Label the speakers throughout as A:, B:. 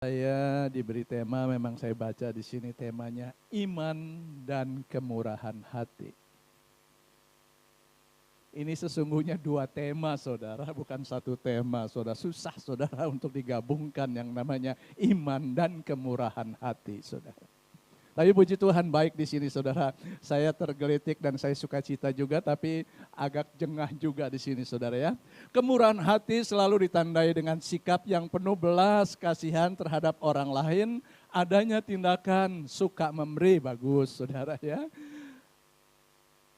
A: Saya diberi tema, memang saya baca di sini temanya iman dan kemurahan hati. Ini sesungguhnya dua tema saudara, bukan satu tema saudara. Susah saudara untuk digabungkan yang namanya iman dan kemurahan hati saudara. Tapi puji Tuhan baik di sini saudara. Saya tergelitik dan saya sukacita juga, tapi agak jengah juga di sini saudara ya. Kemurahan hati selalu ditandai dengan sikap yang penuh belas kasihan terhadap orang lain. Adanya tindakan suka memberi, bagus saudara ya.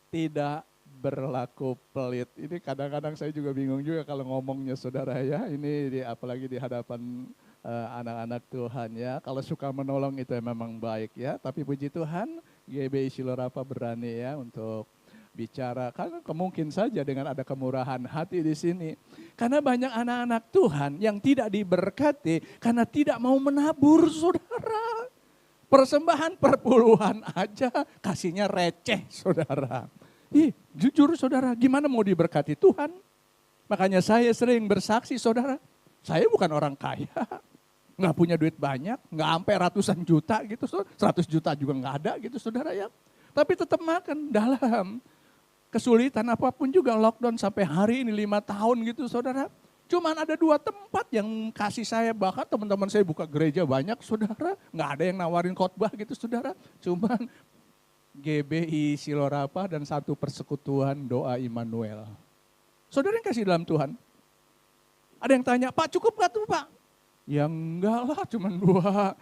A: Tidak berlaku pelit. Ini kadang-kadang saya juga bingung juga kalau ngomongnya saudara ya. Ini apalagi di hadapan anak-anak Tuhan ya. Kalau suka menolong itu memang baik ya. Tapi puji Tuhan GBI Silorapa berani ya untuk bicara. Karena mungkin saja dengan ada kemurahan hati di sini. Karena banyak anak-anak Tuhan yang tidak diberkati karena tidak mau menabur saudara. Persembahan perpuluhan aja kasihnya receh saudara. Jujur saudara, gimana mau diberkati Tuhan? Makanya saya sering bersaksi saudara, saya bukan orang kaya, nggak punya duit banyak, nggak sampai ratusan juta gitu, 100 juta juga nggak ada gitu saudara ya. Tapi tetap makan dalam kesulitan apapun juga, lockdown sampai hari ini 5 tahun gitu saudara. Cuman ada 2 tempat yang kasih saya, bahkan teman-teman saya buka gereja banyak saudara, nggak ada yang nawarin khotbah gitu saudara. Cuman GBI Silorapa dan satu persekutuan doa Immanuel. Saudara yang kasih dalam Tuhan. Ada yang tanya, Pak cukup gak tuh Pak? Ya enggak lah, cuma 2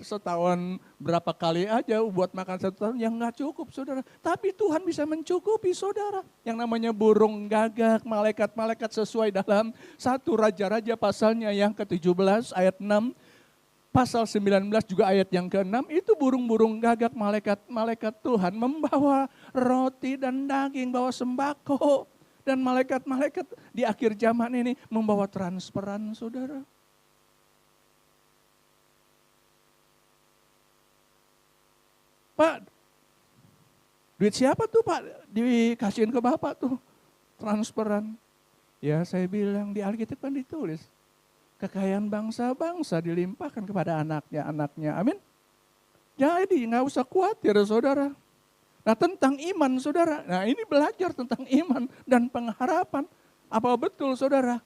A: setahun berapa kali aja buat makan 1 tahun, yang enggak cukup saudara. Tapi Tuhan bisa mencukupi saudara. Yang namanya burung gagak, malaikat-malaikat sesuai dalam 1 Raja-Raja pasalnya yang ke-17 ayat 6. Pasal 19 juga ayat yang ke-6, itu burung-burung gagak malaikat-malaikat Tuhan membawa roti dan daging, bawa sembako. Dan malaikat-malaikat di akhir zaman ini membawa transferan saudara. Pak, duit siapa tuh Pak dikasihin ke Bapak tuh transferan? Ya saya bilang di Alkitab kan ditulis. Kekayaan bangsa-bangsa dilimpahkan kepada anaknya. Amin. Jadi nggak usah khawatir saudara. Nah tentang iman saudara, nah ini belajar tentang iman dan pengharapan. Apa betul saudara?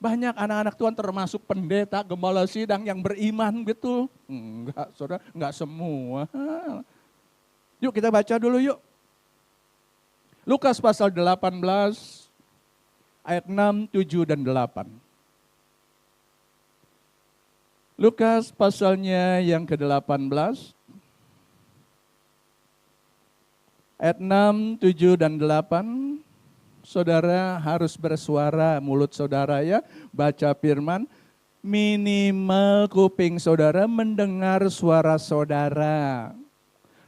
A: Banyak anak-anak Tuhan termasuk pendeta, gembala sidang yang beriman betul. Enggak saudara, enggak semua. Yuk kita baca dulu yuk. Lukas pasal 18 ayat 6, 7 dan 8. Lukas pasalnya yang ke-18, ayat 6, 7, dan 8, saudara harus bersuara mulut saudara ya, baca firman, minimal kuping saudara mendengar suara saudara.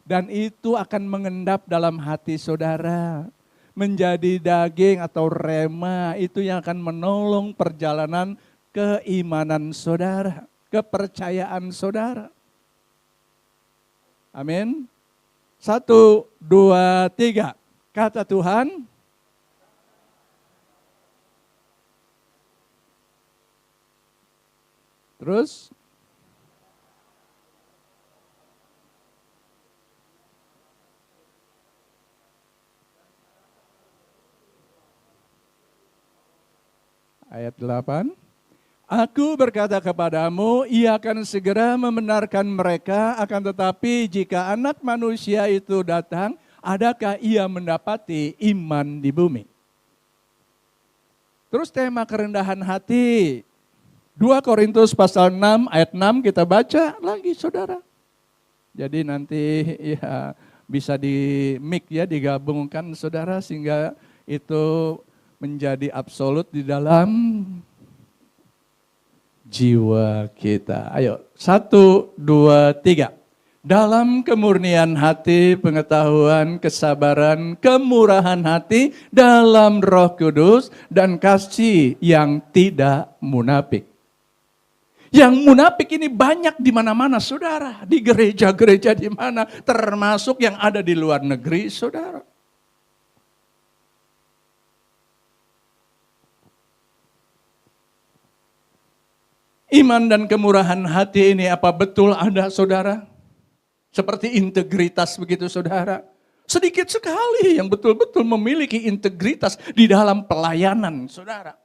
A: Dan itu akan mengendap dalam hati saudara. Menjadi daging atau rema, itu yang akan menolong perjalanan keimanan saudara. Kepercayaan saudara. Amin. 1, 2, 3. Kata Tuhan. Terus. Ayat 8. Aku berkata kepadamu, ia akan segera membenarkan mereka, akan tetapi jika anak manusia itu datang, adakah ia mendapati iman di bumi? Terus tema kerendahan hati, 2 Korintus pasal 6 ayat 6 kita baca lagi saudara. Jadi nanti ya bisa di mix ya, digabungkan saudara sehingga itu menjadi absolut di dalam jiwa kita. Ayo, 1, 2, 3. Dalam kemurnian hati, pengetahuan, kesabaran, kemurahan hati, dalam Roh Kudus, dan kasih yang tidak munafik. Yang munafik ini banyak di mana-mana, saudara. Di gereja-gereja di mana, termasuk yang ada di luar negeri, saudara. Iman dan kemurahan hati ini apa betul ada saudara? Seperti integritas begitu saudara. Sedikit sekali yang betul-betul memiliki integritas di dalam pelayanan saudara.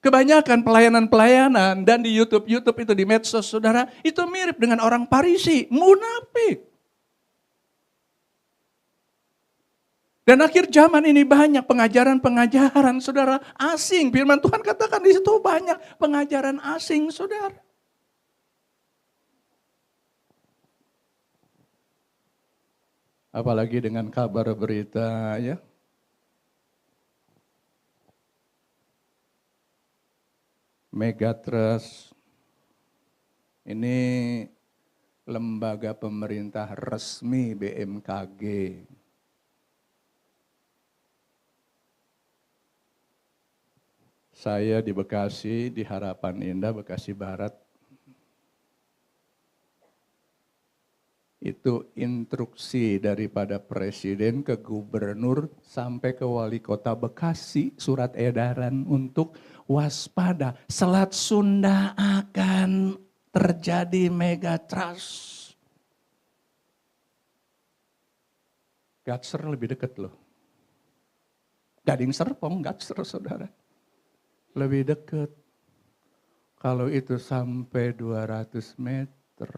A: Kebanyakan pelayanan-pelayanan dan di YouTube itu di medsos saudara, itu mirip dengan orang Parisi, munafik. Dan akhir zaman ini banyak pengajaran-pengajaran saudara asing. Firman Tuhan katakan di situ banyak pengajaran asing saudara. Apalagi dengan kabar berita ya. Megatrust ini lembaga pemerintah resmi BMKG. Saya di Bekasi, di Harapan Indah, Bekasi Barat. Itu instruksi daripada presiden ke gubernur sampai ke wali kota Bekasi, surat edaran untuk waspada, Selat Sunda akan terjadi megatrust. Gatser lebih dekat loh. Gading Serpong, Gatser saudara. Lebih dekat. Kalau itu sampai 200 meter.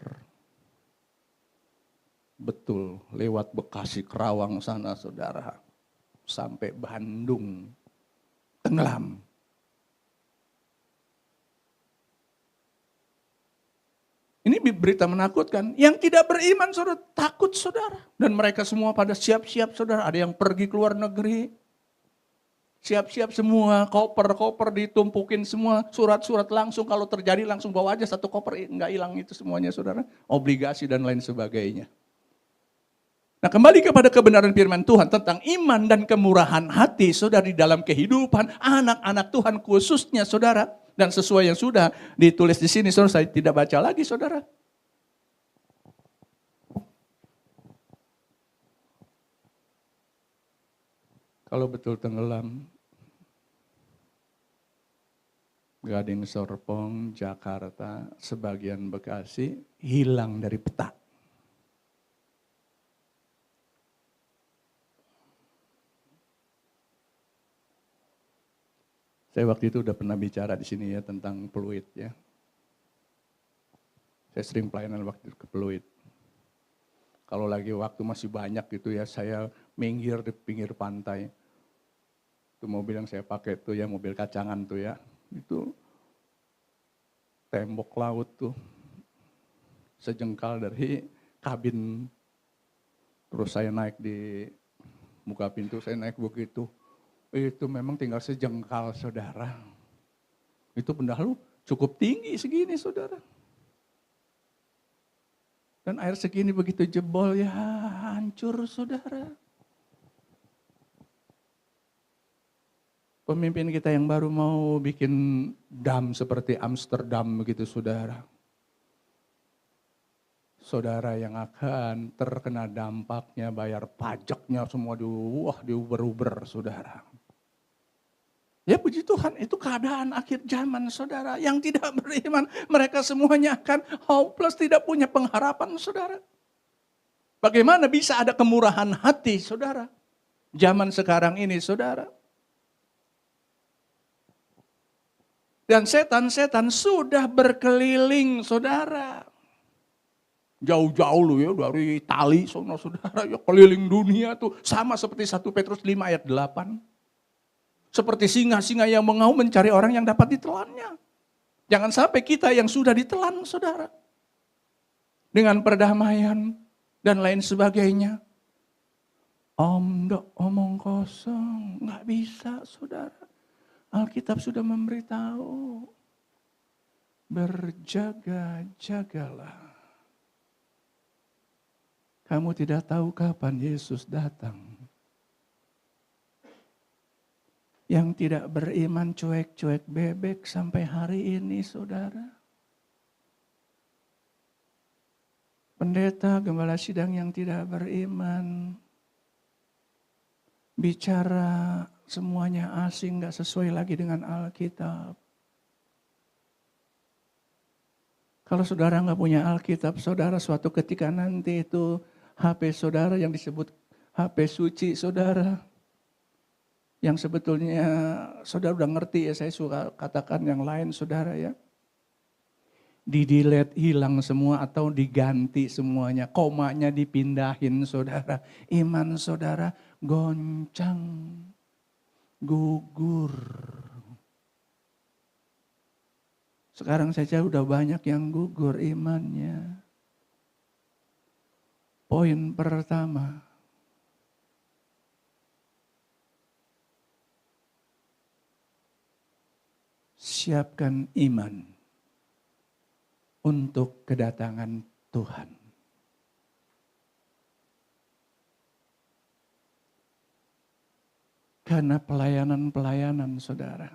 A: Betul, lewat Bekasi Kerawang sana saudara. Sampai Bandung. Tenggelam. Ini berita menakutkan. Yang tidak beriman saudara, takut saudara. Dan mereka semua pada siap-siap saudara. Ada yang pergi ke luar negeri. Siap-siap semua, koper-koper ditumpukin semua. Surat-surat langsung, kalau terjadi langsung bawa aja satu koper. Enggak hilang itu semuanya saudara. Obligasi dan lain sebagainya. Nah kembali kepada kebenaran firman Tuhan tentang iman dan kemurahan hati saudara di dalam kehidupan anak-anak Tuhan khususnya saudara. Dan sesuai yang sudah ditulis di sini, saudara, saya tidak baca lagi, saudara. Kalau betul tenggelam, Gading Serpong, Jakarta, sebagian Bekasi, hilang dari peta. Saya waktu itu udah pernah bicara di sini ya tentang peluit ya. Saya sering pelayanan waktu ke peluit. Kalau lagi waktu masih banyak gitu ya, saya minggir di pinggir pantai. Itu mobil yang saya pakai tuh ya, mobil kacangan tuh ya. Itu tembok laut tuh. Sejengkal dari kabin. Terus saya naik di muka pintu, saya naik begitu. Itu memang tinggal sejengkal saudara. Itu benda lu cukup tinggi segini saudara. Dan air segini begitu jebol ya hancur saudara. Pemimpin kita yang baru mau bikin dam seperti Amsterdam begitu saudara. Saudara yang akan terkena dampaknya bayar pajaknya semua diuber-uber saudara. Ya puji Tuhan, itu keadaan akhir zaman saudara. Yang tidak beriman, mereka semuanya akan hopeless, tidak punya pengharapan saudara. Bagaimana bisa ada kemurahan hati saudara? Zaman sekarang ini saudara. Dan setan-setan sudah berkeliling saudara. Jauh-jauh lu ya dari Itali saudara ya keliling dunia tuh. Sama seperti 1 Petrus 5 ayat 8. Seperti singa-singa yang mengaum mencari orang yang dapat ditelannya. Jangan sampai kita yang sudah ditelan, saudara. Dengan perdamaian dan lain sebagainya. Omong kosong, nggak bisa, saudara. Alkitab sudah memberitahu. Berjaga-jagalah. Kamu tidak tahu kapan Yesus datang. Yang tidak beriman cuek-cuek bebek sampai hari ini saudara. Pendeta, gembala sidang yang tidak beriman. Bicara semuanya asing, gak sesuai lagi dengan Alkitab. Kalau saudara nggak punya Alkitab, saudara suatu ketika nanti itu HP saudara yang disebut HP suci saudara. Yang sebetulnya saudara udah ngerti ya, saya suka katakan yang lain saudara ya. Di-delete, hilang semua atau diganti semuanya. Komanya dipindahin saudara. Iman saudara goncang, gugur. Sekarang saja udah banyak yang gugur imannya. Poin pertama, siapkan iman untuk kedatangan Tuhan. Karena pelayanan-pelayanan saudara,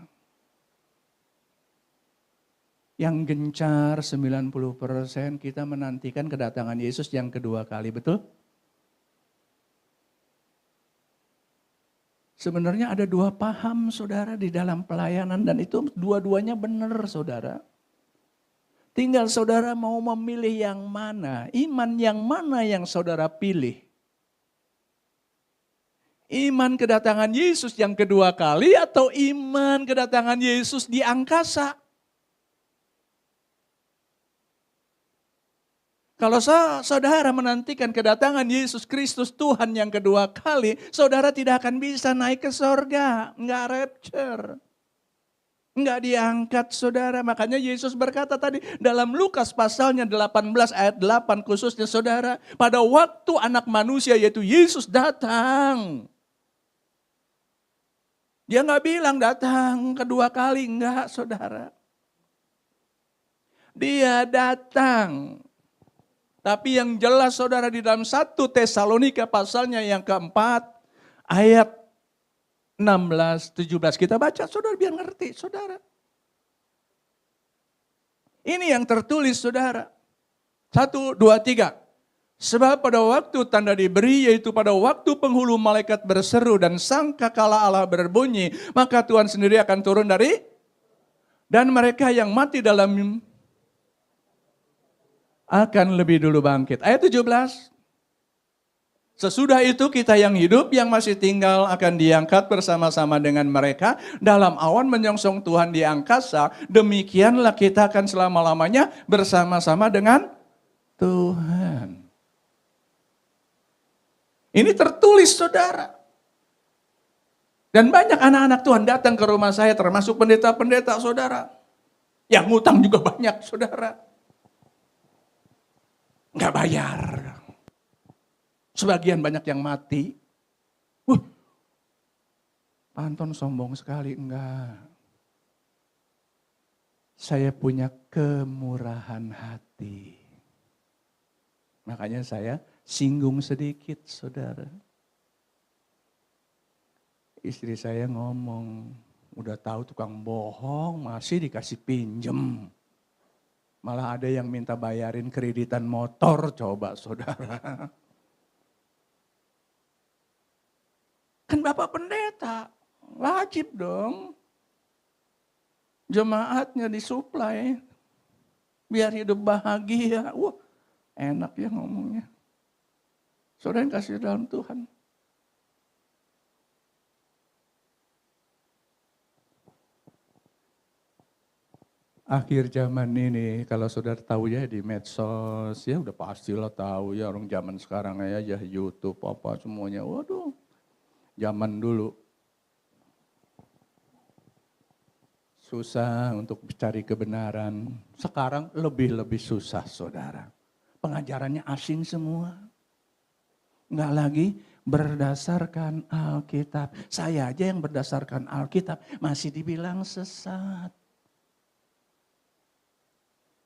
A: yang gencar 90% kita menantikan kedatangan Yesus yang kedua kali, betul? Sebenarnya ada dua paham saudara di dalam pelayanan dan itu dua-duanya benar saudara. Tinggal saudara mau memilih yang mana, iman yang mana yang saudara pilih. Iman kedatangan Yesus yang kedua kali atau iman kedatangan Yesus di angkasa. Kalau saudara menantikan kedatangan Yesus Kristus Tuhan yang kedua kali, saudara tidak akan bisa naik ke sorga, enggak rapture. Enggak diangkat saudara, makanya Yesus berkata tadi dalam Lukas pasalnya 18 ayat 8 khususnya saudara, pada waktu anak manusia yaitu Yesus datang. Dia enggak bilang datang kedua kali, enggak saudara. Dia datang. Tapi yang jelas saudara di dalam 1 Tesalonika pasalnya yang keempat ayat 16-17 kita baca saudara biar ngerti saudara. Ini yang tertulis saudara. 1, 2, 3. Sebab pada waktu tanda diberi yaitu pada waktu penghulu malaikat berseru dan sangkakala Allah berbunyi, maka Tuhan sendiri akan turun dari dan mereka yang mati dalam akan lebih dulu bangkit. Ayat 17. Sesudah itu kita yang hidup yang masih tinggal akan diangkat bersama-sama dengan mereka dalam awan menyongsong Tuhan di angkasa. Demikianlah kita akan selama-lamanya bersama-sama dengan Tuhan. Ini tertulis saudara. Dan banyak anak-anak Tuhan datang ke rumah saya termasuk pendeta-pendeta saudara. Yang ngutang juga banyak saudara. Enggak bayar. Sebagian banyak yang mati. Anton sombong sekali. Enggak. Saya punya kemurahan hati. Makanya saya singgung sedikit saudara. Istri saya ngomong, udah tahu tukang bohong masih dikasih pinjem. Malah ada yang minta bayarin kreditan motor, coba saudara. Kan Bapak Pendeta, wajib dong. Jemaatnya disuplai, biar hidup bahagia. Wah, enak ya ngomongnya. Saudara yang kasih dalam Tuhan. Akhir zaman ini, kalau saudara tahu ya di medsos, ya udah pastilah tahu ya orang zaman sekarang ya YouTube apa semuanya. Waduh, zaman dulu susah untuk mencari kebenaran. Sekarang lebih susah saudara. Pengajarannya asing semua. Enggak lagi berdasarkan Alkitab. Saya aja yang berdasarkan Alkitab masih dibilang sesat.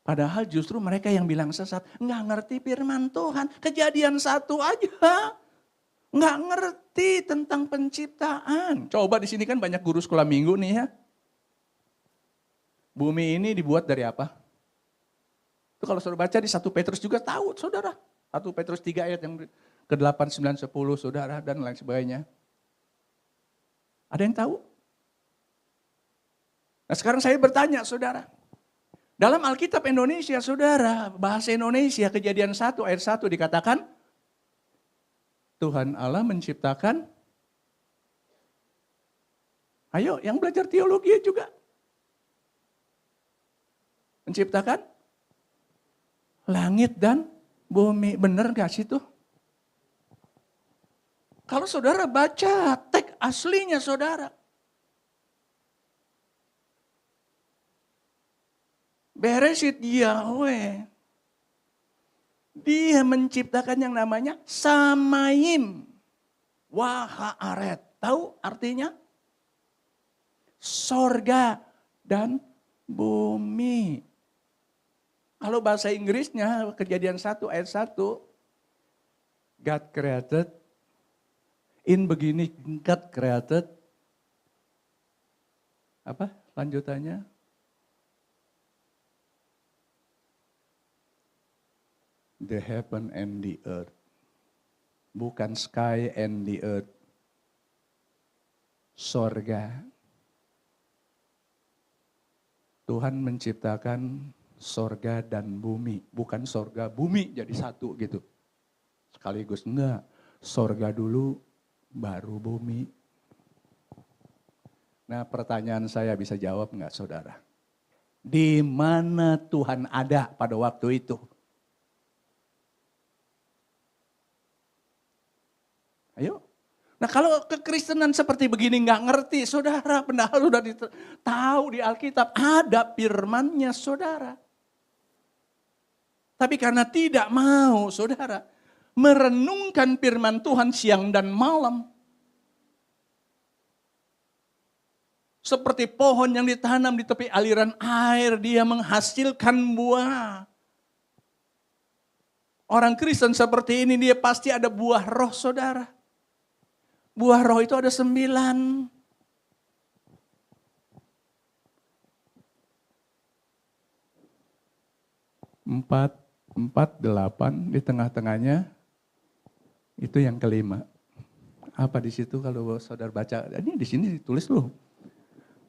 A: Padahal justru mereka yang bilang sesat, nggak ngerti firman Tuhan. Kejadian 1 aja, nggak ngerti tentang penciptaan. Coba di sini kan banyak guru sekolah minggu nih ya. Bumi ini dibuat dari apa? Itu kalau saudara baca di 1 Petrus juga tahu saudara. 1 Petrus 3 ayat yang ke-8, 9, 10 saudara dan lain sebagainya. Ada yang tahu? Nah sekarang saya bertanya saudara. Dalam Alkitab Indonesia, saudara, bahasa Indonesia Kejadian 1 ayat 1 dikatakan, Tuhan Allah menciptakan, ayo yang belajar teologi juga, menciptakan langit dan bumi. Benar gak sih tuh? Kalau saudara baca teks aslinya saudara, Bereshit Yahweh, dia menciptakan yang namanya Samayim Wahaaret. Tahu artinya? Sorga dan bumi. Kalau bahasa Inggrisnya Kejadian 1 ayat 1, God created, in beginning God created, apa lanjutannya? The heaven and the earth. Bukan sky and the earth. Sorga. Tuhan menciptakan sorga dan bumi. Bukan sorga bumi jadi satu gitu. Sekaligus enggak. Sorga dulu baru bumi. Nah pertanyaan saya bisa jawab enggak saudara? Di mana Tuhan ada pada waktu itu? Ayo. Nah kalau kekristenan seperti begini nggak ngerti, saudara, padahal sudah tahu di Alkitab ada firman-Nya, saudara. Tapi karena tidak mau, saudara, merenungkan firman Tuhan siang dan malam. Seperti pohon yang ditanam di tepi aliran air, dia menghasilkan buah. Orang Kristen seperti ini, dia pasti ada buah roh, saudara. Buah roh itu ada 9. 4, 8 di tengah-tengahnya itu yang kelima. Apa di situ kalau saudara baca? Ini di sini ditulis loh.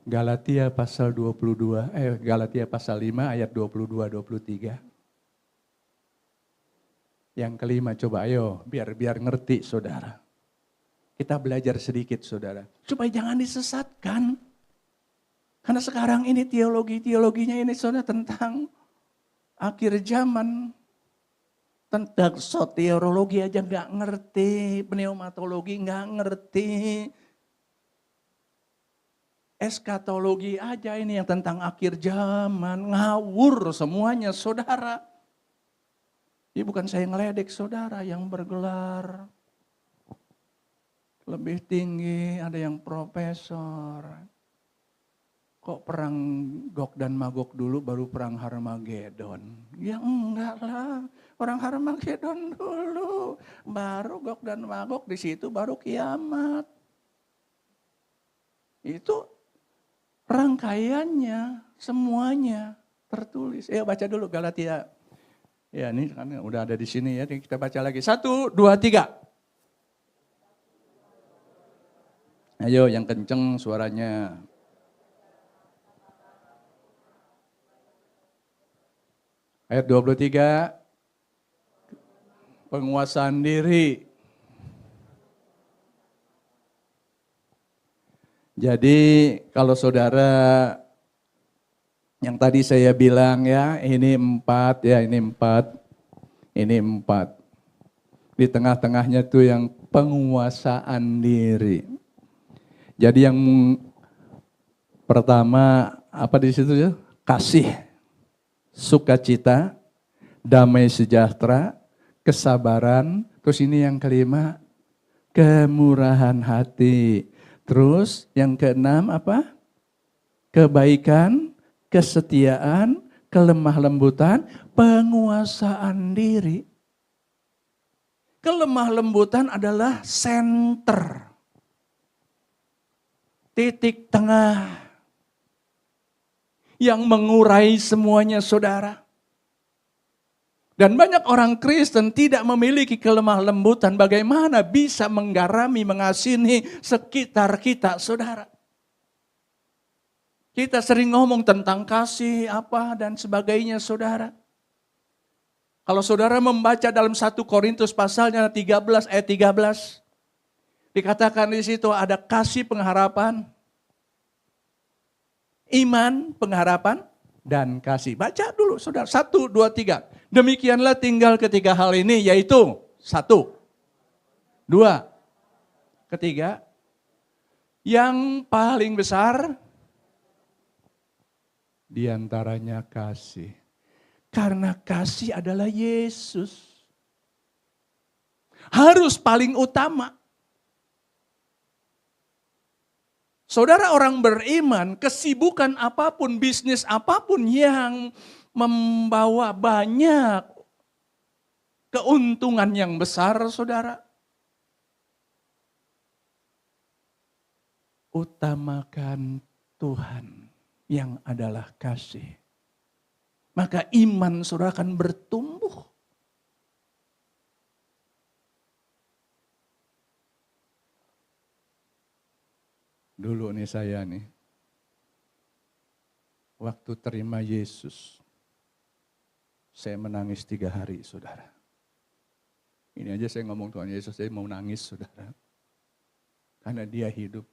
A: Galatia pasal 22, Galatia pasal 5 ayat 22-23. Yang kelima coba ayo biar ngerti saudara. Kita belajar sedikit saudara, supaya jangan disesatkan. Karena sekarang ini teologinya ini saudara tentang akhir zaman. Tentang soteriologi aja nggak ngerti, pneumatologi nggak ngerti. Eskatologi aja ini yang tentang akhir zaman, ngawur semuanya saudara. Ini bukan saya ngeledek saudara yang bergelar lebih tinggi, ada yang profesor. Kok perang Gog dan Magog dulu baru perang Harmagedon? Ya enggak lah, perang Harmagedon dulu. Baru Gog dan Magog, di situ baru kiamat. Itu rangkaiannya, semuanya tertulis. Baca dulu Galatia. Ya ini kan udah ada di sini ya, kita baca lagi. 1, 2, 3. Ayo yang kenceng suaranya. Ayat 23. Penguasaan diri. Jadi kalau saudara yang tadi saya bilang ya, ini 4 ya, ini 4. Ini 4. Di tengah-tengahnya tuh yang penguasaan diri. Jadi yang pertama apa di situ ya? Kasih, sukacita, damai sejahtera, kesabaran. Terus ini yang kelima, kemurahan hati. Terus yang keenam apa? Kebaikan, kesetiaan, kelemah lembutan, penguasaan diri. Kelemah lembutan adalah senter. Titik tengah yang mengurai semuanya saudara. Dan banyak orang Kristen tidak memiliki kelemah lembutan. Bagaimana bisa menggarami, mengasihi sekitar kita saudara. Kita sering ngomong tentang kasih apa dan sebagainya saudara. Kalau saudara membaca dalam 1 Korintus pasalnya 13 ayat 13. Dikatakan di situ ada kasih pengharapan, iman pengharapan, dan kasih. Baca dulu saudara, 1, 2, 3. Demikianlah tinggal ketiga hal ini yaitu 1, 2, ketiga. Yang paling besar di antaranya kasih. Karena kasih adalah Yesus. Harus paling utama. Saudara orang beriman, kesibukan apapun, bisnis apapun yang membawa banyak keuntungan yang besar, saudara. Utamakan Tuhan yang adalah kasih. Maka iman saudara akan bertumbuh. Dulu nih saya nih, waktu terima Yesus, saya menangis 3 hari saudara. Ini aja saya ngomong Tuhan Yesus, saya mau nangis saudara. Karena dia hidup.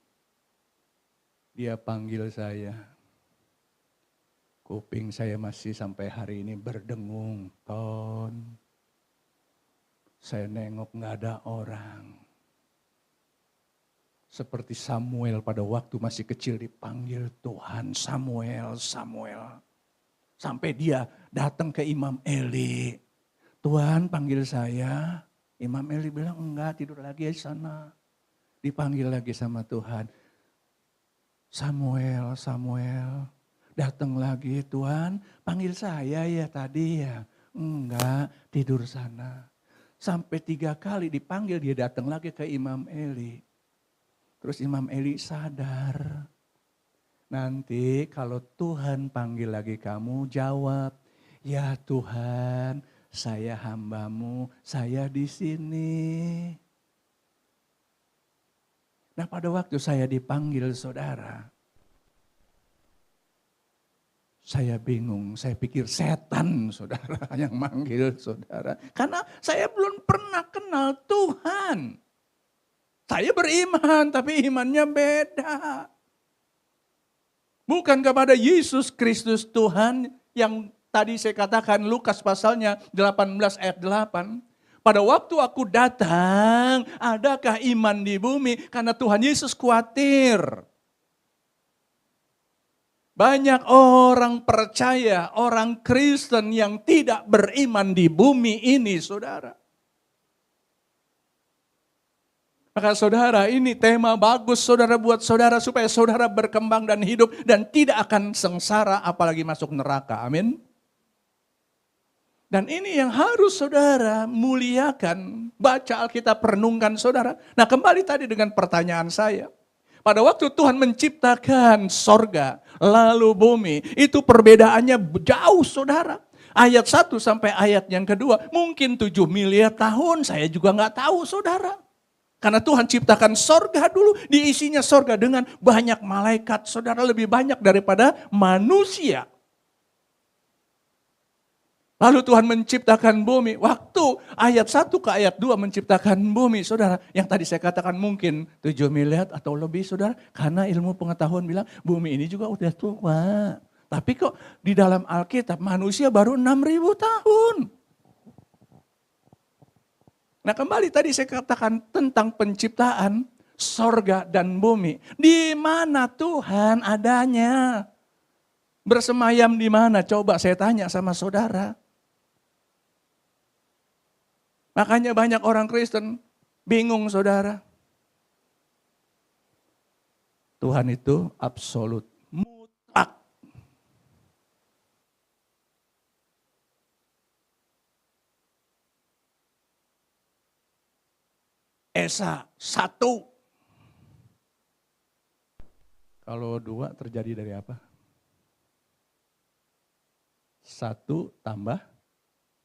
A: Dia panggil saya. Kuping saya masih sampai hari ini berdengung. Ton. Saya nengok gak ada orang. Seperti Samuel pada waktu masih kecil dipanggil Tuhan. Samuel, Samuel. Sampai dia datang ke Imam Eli. Tuhan panggil saya. Imam Eli bilang enggak, tidur lagi di sana. Dipanggil lagi sama Tuhan. Samuel, Samuel, datang lagi Tuhan, panggil saya ya tadi ya. Enggak, tidur sana. Sampai 3 kali dipanggil dia datang lagi ke Imam Eli. Terus Imam Eli sadar. Nanti kalau Tuhan panggil lagi kamu jawab, ya Tuhan saya hambamu, saya di sini. Nah pada waktu saya dipanggil saudara, saya bingung, saya pikir setan saudara yang manggil saudara. Karena saya belum pernah kenal Tuhan. Saya beriman tapi imannya beda. Bukan kepada Yesus Kristus Tuhan yang tadi saya katakan Lukas pasalnya 18 ayat 8. Pada waktu aku datang, adakah iman di bumi? Karena Tuhan Yesus khawatir. Banyak orang percaya, orang Kristen yang tidak beriman di bumi ini, saudara. Maka saudara, ini tema bagus saudara buat saudara supaya saudara berkembang dan hidup dan tidak akan sengsara apalagi masuk neraka. Amin. Dan ini yang harus saudara muliakan, baca Alkitab, renungkan saudara. Nah kembali tadi dengan pertanyaan saya. Pada waktu Tuhan menciptakan sorga, lalu bumi, itu perbedaannya jauh saudara. Ayat 1 sampai ayat yang kedua, mungkin 7 miliar tahun, saya juga nggak tahu saudara. Karena Tuhan ciptakan sorga dulu, diisinya sorga dengan banyak malaikat, saudara lebih banyak daripada manusia. Lalu Tuhan menciptakan bumi. Waktu ayat 1 ke ayat 2 menciptakan bumi, saudara. Yang tadi saya katakan mungkin 7 miliar atau lebih, saudara. Karena ilmu pengetahuan bilang bumi ini juga udah tua. Tapi kok di dalam Alkitab manusia baru 6.000 tahun. Nah kembali tadi saya katakan tentang penciptaan sorga dan bumi. Di mana Tuhan adanya? Bersemayam di mana? Coba saya tanya sama saudara. Makanya banyak orang Kristen bingung saudara. Tuhan itu absolut, mutlak. Esa, 1. Kalau 2 terjadi dari apa? 1 tambah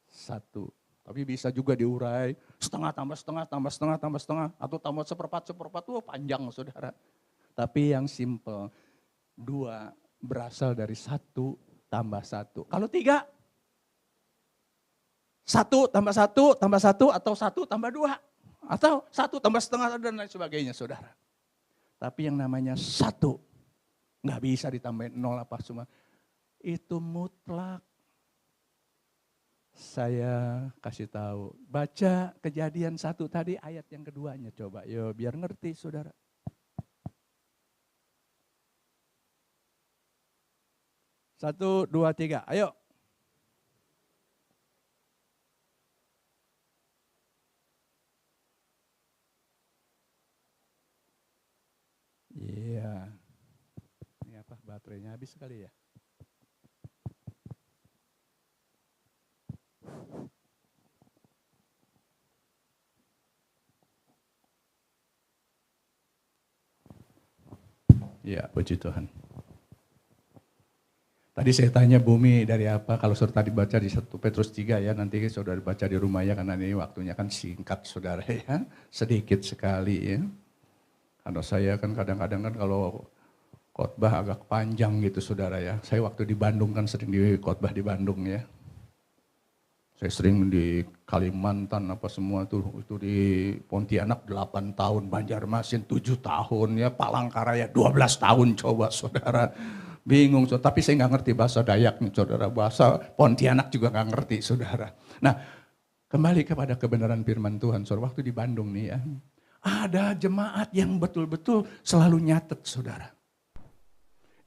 A: 1. Tapi bisa juga diurai, setengah tambah setengah, tambah setengah, tambah setengah. Atau tambah seperempat, panjang saudara. Tapi yang simple, 2 berasal dari 1 tambah 1. Kalau 3, 1 tambah 1 tambah 1 atau 1 tambah 2. Atau 1 tambah setengah dan lain sebagainya saudara. Tapi yang namanya 1, nggak bisa ditambahin 0 apa semua. Itu mutlak. Saya kasih tahu, baca Kejadian 1 tadi ayat yang keduanya coba, yo biar ngerti saudara. Satu, dua, tiga, ayo. Iya. Ini apa, baterainya habis sekali ya? Iya, puji Tuhan. Tadi saya tanya bumi dari apa, kalau saudara tadi baca di 1 Petrus 3 ya, nanti saudara baca di rumah ya, karena ini waktunya kan singkat saudara ya, sedikit sekali ya. Karena saya kan kadang-kadang kan kalau khotbah agak panjang gitu saudara ya. Saya waktu di Bandung kan sering di khotbah di Bandung ya. Saya sering di Kalimantan apa semua tuh, itu di Pontianak 8 tahun, Banjarmasin 7 tahun ya, Palangkaraya 12 tahun coba saudara. Bingung, tapi saya nggak ngerti bahasa Dayak nih saudara, bahasa Pontianak juga nggak ngerti saudara. Nah kembali kepada kebenaran firman Tuhan, saudara waktu di Bandung nih ya, ada jemaat yang betul-betul selalu nyatet saudara.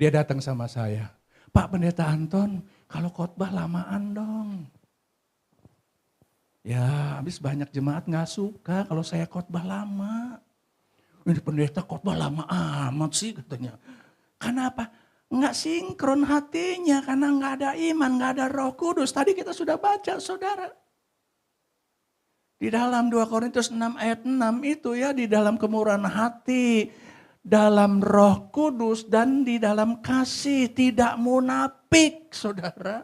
A: Dia datang sama saya, Pak Pendeta Anton kalau khotbah lamaan dong. Ya habis banyak jemaat gak suka kalau saya khotbah lama. Ini pendeta khotbah lama amat sih katanya. Kenapa? Nggak sinkron hatinya karena nggak ada iman, nggak ada Roh Kudus. Tadi kita sudah baca saudara. Di dalam 2 Korintus 6 ayat 6 itu ya, di dalam kemurahan hati, dalam Roh Kudus dan di dalam kasih, tidak munafik saudara.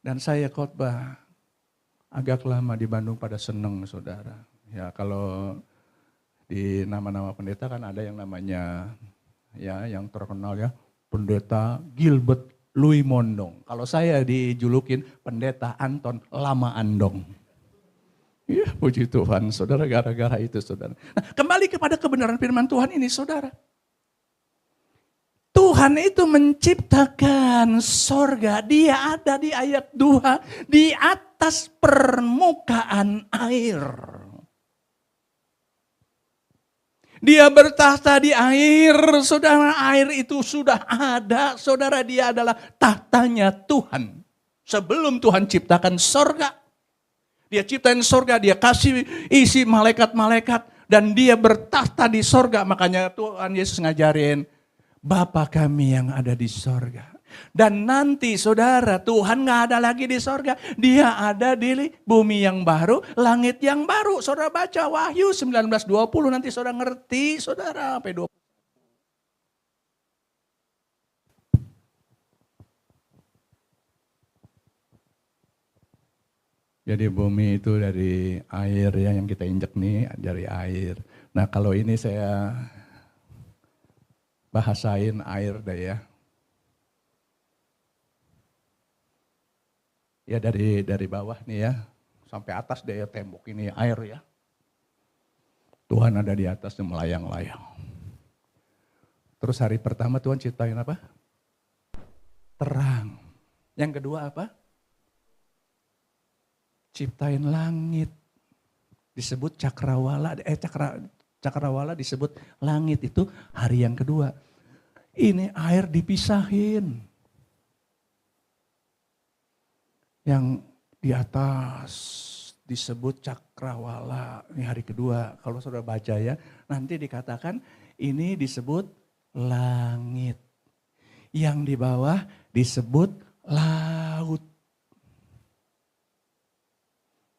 A: Dan saya khotbah agak lama di Bandung pada seneng saudara. Ya kalau di nama-nama pendeta kan ada yang namanya ya yang terkenal ya, Pendeta Gilbert Louis Mondong. Kalau saya dijulukin Pendeta Anton Lama Andong. Ya puji Tuhan saudara, gara-gara itu saudara. Nah kembali kepada kebenaran firman Tuhan ini saudara. Tuhan itu menciptakan sorga, dia ada di ayat 2, di atas permukaan air. Dia bertahta di air, saudara, air itu sudah ada, saudara, dia adalah tahtanya Tuhan. Sebelum Tuhan ciptakan sorga, dia ciptain sorga, dia kasih isi malaikat-malaikat, dan dia bertahta di sorga. Makanya Tuhan Yesus ngajarin, Bapa kami yang ada di sorga. Dan nanti saudara, Tuhan gak ada lagi di sorga. Dia ada di bumi yang baru, langit yang baru. Saudara baca Wahyu 19:20, nanti saudara ngerti saudara. Sampai 20. Jadi bumi itu dari air ya, yang kita injek nih dari air. Nah kalau ini saya bahasain air deh ya. Ya dari bawah nih ya, sampai atas deh ya, tembok ini air ya. Tuhan ada di atas melayang-layang. Terus hari pertama Tuhan ciptain apa? Terang. Yang kedua apa? Ciptain langit. Disebut cakrawala, cakrawala disebut langit, itu hari yang kedua. Ini air dipisahin. Yang di atas disebut cakrawala, ini hari kedua. Kalau saudara baca ya, nanti dikatakan ini disebut langit. Yang di bawah disebut laut.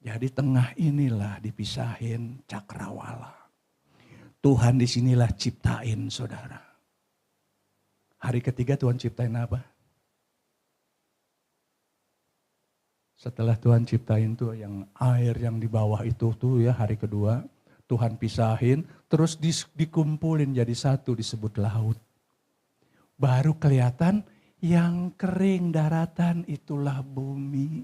A: Jadi tengah inilah dipisahin cakrawala. Tuhan disinilah ciptain saudara. Hari ketiga Tuhan ciptain apa? Setelah Tuhan ciptain tuh yang air yang di bawah itu tuh ya, hari kedua Tuhan pisahin, terus dikumpulin jadi satu disebut laut. Baru kelihatan yang kering daratan itulah bumi.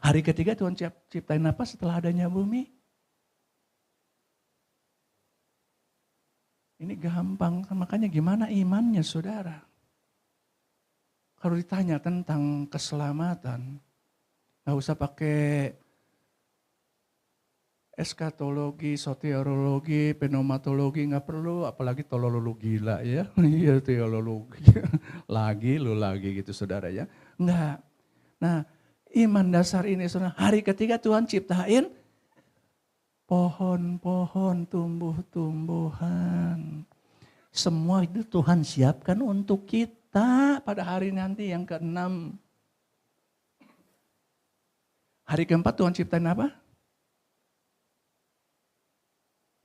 A: Hari ketiga Tuhan ciptain apa setelah adanya bumi? Ini gampang, makanya gimana imannya saudara? Kalau ditanya tentang keselamatan, gak usah pakai eskatologi, soteriologi, pneumatologi, gak perlu, apalagi tololo gila ya. Iya teologi, lagi gitu saudara ya. Enggak. Nah iman dasar ini saudara, hari ketiga Tuhan ciptain pohon-pohon, tumbuh-tumbuhan. Semua itu Tuhan siapkan untuk kita pada hari nanti yang ke-6. Hari keempat Tuhan ciptain apa?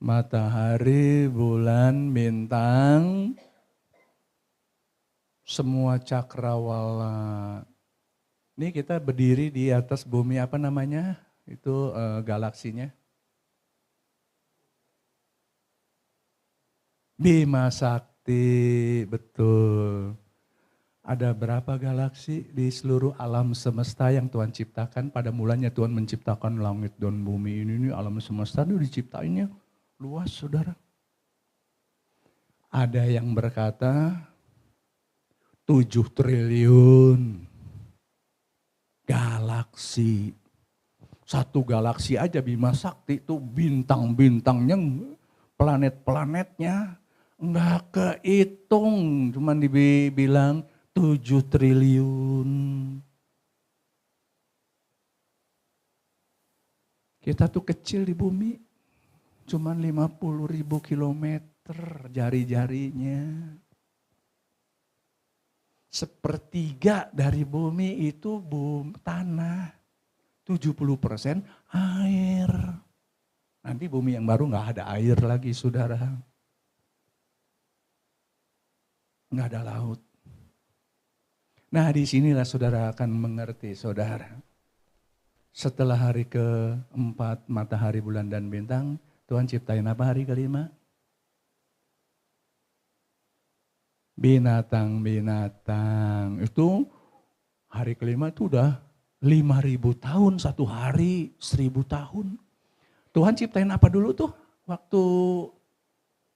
A: Matahari, bulan, bintang, semua cakrawala. Ini kita berdiri di atas bumi apa namanya? Itu galaksinya. Bima Sakti, betul. Ada berapa galaksi di seluruh alam semesta yang Tuhan ciptakan? Pada mulanya Tuhan menciptakan langit dan bumi ini alam semesta itu diciptainnya luas saudara. Ada yang berkata 7 triliun galaksi. Satu galaksi aja Bima Sakti itu bintang-bintangnya, planet-planetnya enggak kehitung, cuman dibilang 7 triliun. Kita tuh kecil di bumi, cuman 50.000 kilometer jari-jarinya. Sepertiga dari bumi itu tanah, 70% air. Nanti bumi yang baru gak ada air lagi saudara. Gak ada laut. Nah disinilah saudara akan mengerti saudara. Setelah hari ke-4 matahari, bulan dan bintang, Tuhan ciptain apa hari ke-5? Binatang-binatang. Itu hari ke-5 itu udah 5.000 tahun satu hari, 1.000 tahun. Tuhan ciptain apa dulu tuh waktu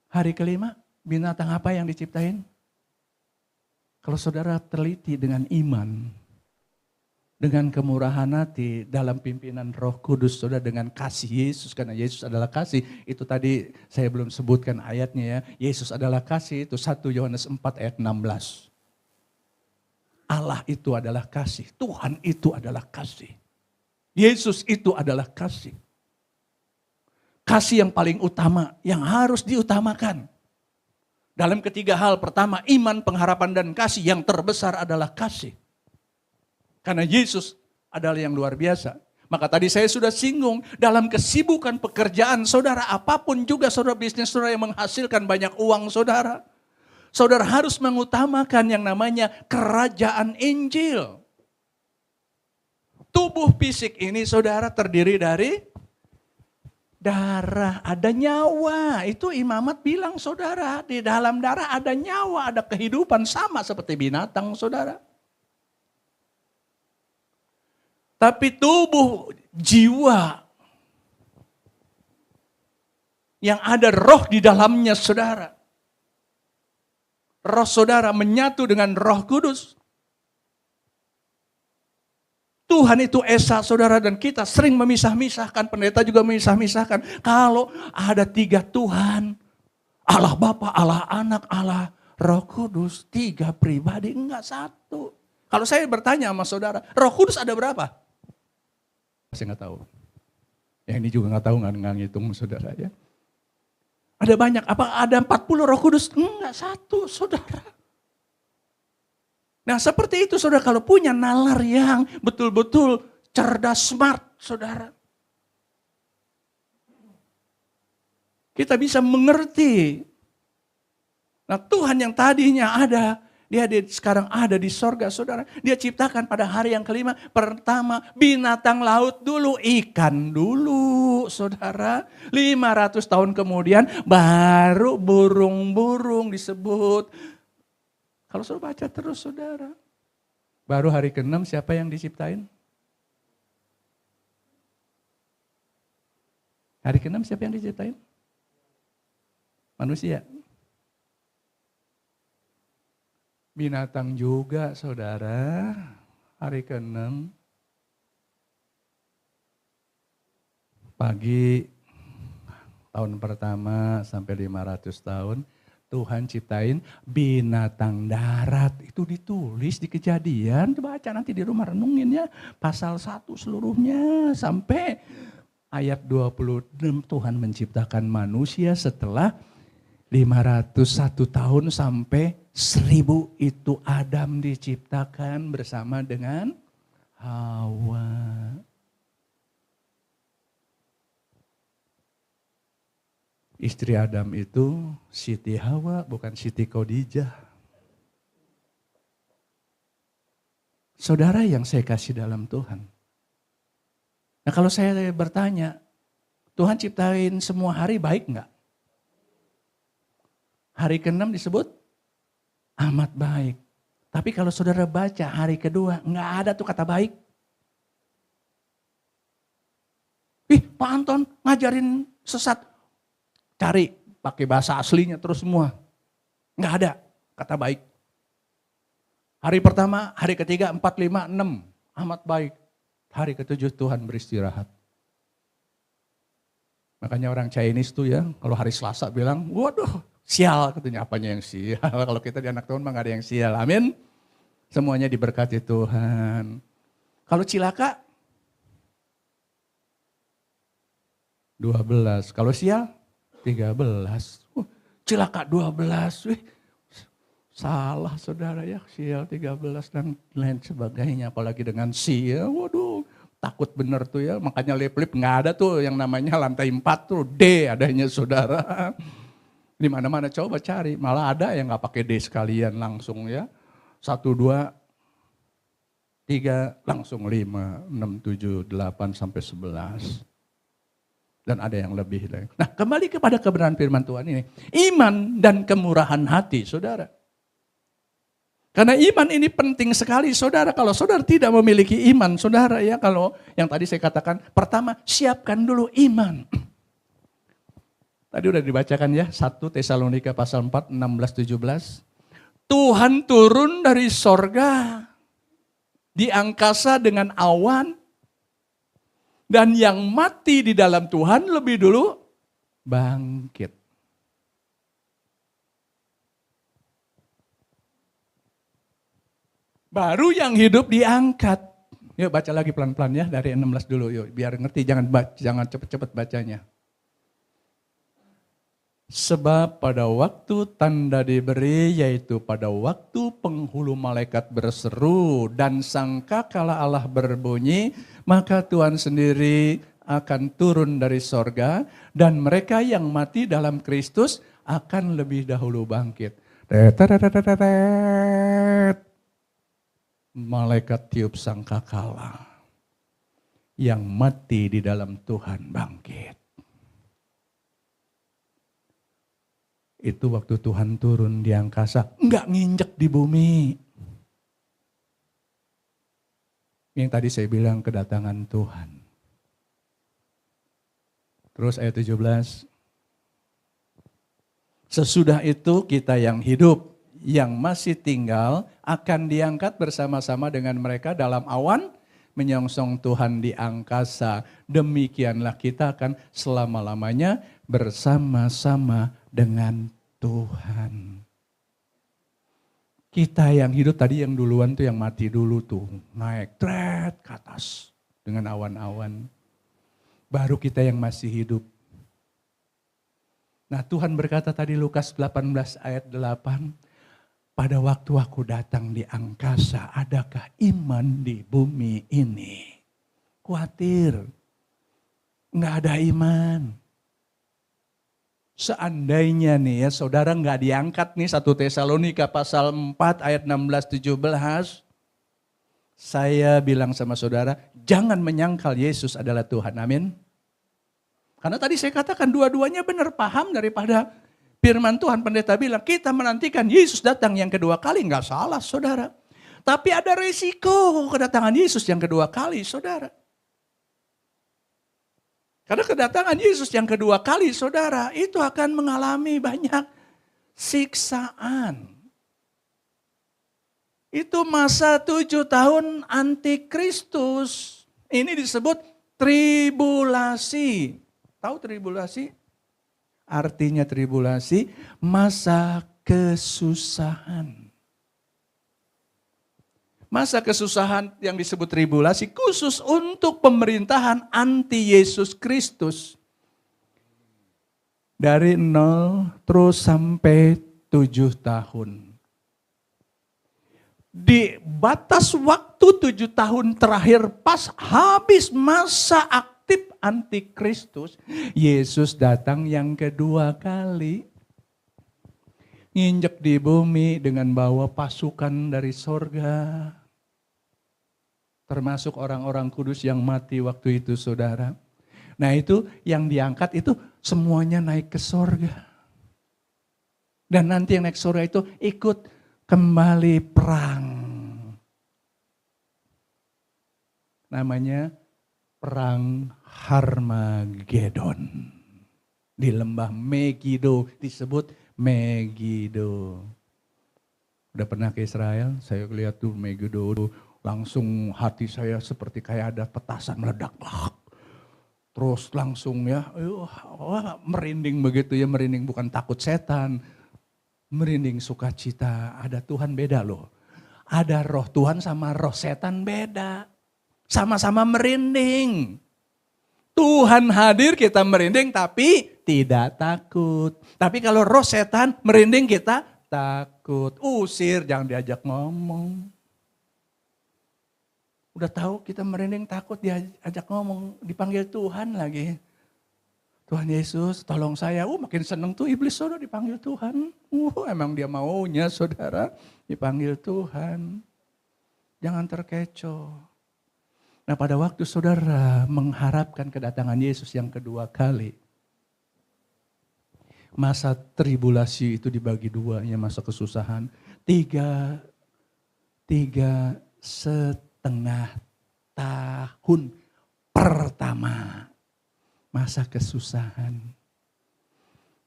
A: hari ke-5? Binatang apa yang diciptain? Kalau saudara teliti dengan iman, dengan kemurahan hati, dalam pimpinan Roh Kudus, saudara dengan kasih Yesus, karena Yesus adalah kasih. Itu tadi saya belum sebutkan ayatnya ya. Yesus adalah kasih, itu 1 Yohanes 4 ayat 16. Allah itu adalah kasih, Tuhan itu adalah kasih. Yesus itu adalah kasih. Kasih yang paling utama, yang harus diutamakan. Dalam ketiga hal, pertama iman, pengharapan dan kasih, yang terbesar adalah kasih. Karena Yesus adalah yang luar biasa. Maka tadi saya sudah singgung, dalam kesibukan pekerjaan saudara, apapun juga saudara, bisnis saudara yang menghasilkan banyak uang saudara. Saudara harus mengutamakan yang namanya kerajaan Injil. Tubuh fisik ini saudara terdiri dari darah, ada nyawa. Itu imamat bilang saudara, di dalam darah ada nyawa, ada kehidupan sama seperti binatang saudara. Tapi tubuh jiwa yang ada roh di dalamnya saudara. Roh saudara menyatu dengan Roh Kudus. Tuhan itu esa saudara, dan kita sering memisah-misahkan, pendeta juga memisah-misahkan. Kalau ada 3 Tuhan, Allah Bapa, Allah Anak, Allah Roh Kudus, 3 pribadi, enggak satu. Kalau saya bertanya sama saudara, Roh Kudus ada berapa? Saya nggak tahu. Yang ini juga nggak tahu, nggak ngitung saudara ya. Ada banyak, apa ada 40 Roh Kudus? Enggak, satu saudara. Nah seperti itu saudara, kalau punya nalar yang betul-betul cerdas, smart saudara. Kita bisa mengerti. Nah Tuhan yang tadinya ada, dia sekarang ada di sorga saudara. Dia ciptakan pada hari yang ke-5, pertama binatang laut dulu, ikan dulu saudara. 500 tahun kemudian baru burung-burung disebut Kalau suruh baca terus saudara. Baru hari ke-6 siapa yang diciptain? Hari ke-6 siapa yang diciptain? Manusia. Binatang juga saudara. Hari ke-6. Pagi tahun pertama sampai 500 tahun. Tuhan ciptain binatang darat. Itu ditulis di Kejadian. Coba baca nanti di rumah renungin ya. Pasal 1 seluruhnya sampai ayat 26 Tuhan menciptakan manusia setelah 501 tahun sampai 1000 itu Adam diciptakan bersama dengan Hawa. Istri Adam itu Siti Hawa, bukan Siti Khadijah. Saudara yang saya kasih dalam Tuhan. Nah kalau saya bertanya, Tuhan ciptain semua hari baik enggak? Hari ke-6 disebut amat baik. Tapi kalau saudara baca hari kedua, enggak ada tuh kata baik. Pak Anton ngajarin sesat. Cari pakai bahasa aslinya terus semua. Enggak ada kata baik. Hari pertama, hari ketiga, 4, 5, 6. Amat baik. Hari ke-7 Tuhan beristirahat. Makanya orang Chinese tuh ya, kalau hari Selasa bilang, waduh sial katanya, apanya yang sial. Kalau kita di anak Tuhan mah gak ada yang sial. Amin. Semuanya diberkati Tuhan. Kalau cilaka, 12. Kalau sial, 13. Cilaka 12. Salah saudara ya, sial 13 dan lain sebagainya. Apalagi dengan sial, waduh takut bener tuh ya. Makanya lip-lip gak ada tuh yang namanya lantai 4 tuh D adanya saudara. Di mana-mana coba cari, malah ada yang gak pakai D sekalian langsung ya. 1, 2, 3, langsung 5, 6, 7, 8 sampai 11. Dan ada yang lebih. Nah kembali kepada kebenaran firman Tuhan ini. Iman dan kemurahan hati saudara. Karena iman ini penting sekali saudara. Kalau saudara tidak memiliki iman saudara ya. Kalau yang tadi saya katakan. Pertama siapkan dulu iman. Tadi udah dibacakan ya. 1 Tesalonika pasal 4, 16, 17. Tuhan turun dari sorga. Di angkasa dengan awan. Dan yang mati di dalam Tuhan lebih dulu bangkit. Baru yang hidup diangkat. Yuk baca lagi pelan-pelan ya dari 16 dulu yuk. Biar ngerti jangan cepet-cepet bacanya. Sebab pada waktu tanda diberi yaitu pada waktu penghulu malaikat berseru dan sangkakala Allah berbunyi, maka Tuhan sendiri akan turun dari sorga dan mereka yang mati dalam Kristus akan lebih dahulu bangkit. Malaikat tiup sangkakala, yang mati di dalam Tuhan bangkit. Itu waktu Tuhan turun di angkasa, enggak nginjek di bumi. Yang tadi saya bilang kedatangan Tuhan. Terus ayat 17. Sesudah itu kita yang hidup, yang masih tinggal akan diangkat bersama-sama dengan mereka dalam awan menyongsong Tuhan di angkasa. Demikianlah kita akan selama-lamanya bersama-sama dengan Tuhan. Kita yang hidup tadi yang duluan tuh yang mati dulu tuh. Naik tret ke atas dengan awan-awan. Baru kita yang masih hidup. Nah Tuhan berkata tadi Lukas 18 ayat 8. Pada waktu aku datang di angkasa, adakah iman di bumi ini? Khawatir. Nggak ada iman. Seandainya nih ya saudara nggak diangkat nih 1 Tesalonika pasal 4 ayat 16-17. Saya bilang sama saudara, jangan menyangkal Yesus adalah Tuhan, amin. Karena tadi saya katakan dua-duanya benar paham daripada Firman Tuhan pendeta bilang, kita menantikan Yesus datang yang kedua kali. Enggak salah saudara. Tapi ada resiko kedatangan Yesus yang kedua kali saudara. Karena kedatangan Yesus yang kedua kali saudara, itu akan mengalami banyak siksaan. Itu masa 7 tahun antikristus. Ini disebut tribulasi. Tahu tribulasi? Artinya tribulasi, masa kesusahan. Masa kesusahan yang disebut tribulasi khusus untuk pemerintahan anti Yesus Kristus. Dari 0 terus sampai 7 tahun. Di batas waktu 7 tahun terakhir pas habis masa aktif antikristus, Yesus datang yang kedua kali. Nginjek di bumi dengan bawa pasukan dari sorga. Termasuk orang-orang kudus yang mati waktu itu saudara. Nah itu yang diangkat itu semuanya naik ke sorga. Dan nanti yang naik sorga itu ikut kembali perang. Namanya perang Harmagedon. Di lembah Megido disebut Megido. Udah pernah ke Israel? Saya lihat tuh Megido, langsung hati saya seperti kayak ada petasan meledak. Terus langsung ya, merinding begitu ya, merinding bukan takut setan. Merinding sukacita, ada Tuhan beda loh. Ada roh Tuhan sama roh setan beda. Sama-sama merinding. Tuhan hadir kita merinding tapi tidak takut. Tapi kalau roh setan merinding kita takut. Usir, jangan diajak ngomong. Udah tahu kita merinding takut diajak ngomong, dipanggil Tuhan lagi. Tuhan Yesus tolong saya, makin seneng tuh iblis saudara dipanggil Tuhan. Emang dia maunya saudara dipanggil Tuhan. Jangan terkecoh. Nah pada waktu saudara mengharapkan kedatangan Yesus yang kedua kali. Masa tribulasi itu dibagi dua, ya masa kesusahan. Tiga setengah tahun pertama. Masa kesusahan.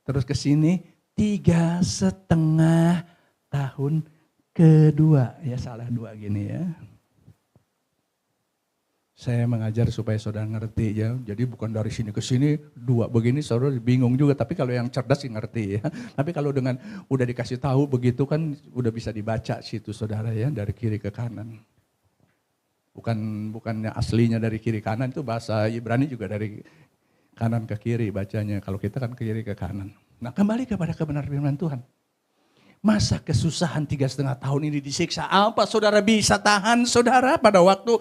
A: Terus ke sini 3,5 tahun kedua. Ya salah 2 gini ya. Saya mengajar supaya saudara ngerti ya. Jadi bukan dari sini ke sini 2 begini saudara bingung juga. Tapi kalau yang cerdas sih ngerti ya. Tapi kalau dengan udah dikasih tahu begitu kan udah bisa dibaca situ saudara ya. Dari kiri ke kanan. Bukannya aslinya dari kiri kanan, itu bahasa Ibrani juga dari kanan ke kiri bacanya. Kalau kita kan ke kiri ke kanan. Nah kembali kepada kebenaran firman Tuhan. Masa kesusahan 3,5 tahun ini disiksa. Apa saudara bisa tahan saudara pada waktu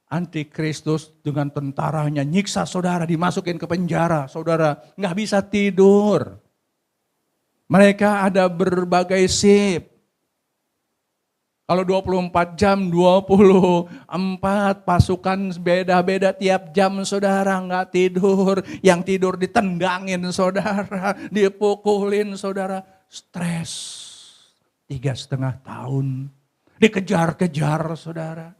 A: Antikristus dengan tentaranya nyiksa saudara, dimasukin ke penjara. Saudara nggak bisa tidur. Mereka ada berbagai shift. Kalau 24 jam, 24 pasukan beda-beda tiap jam saudara nggak tidur. Yang tidur ditendangin saudara, dipukulin saudara. Stres 3,5 tahun. Dikejar-kejar saudara.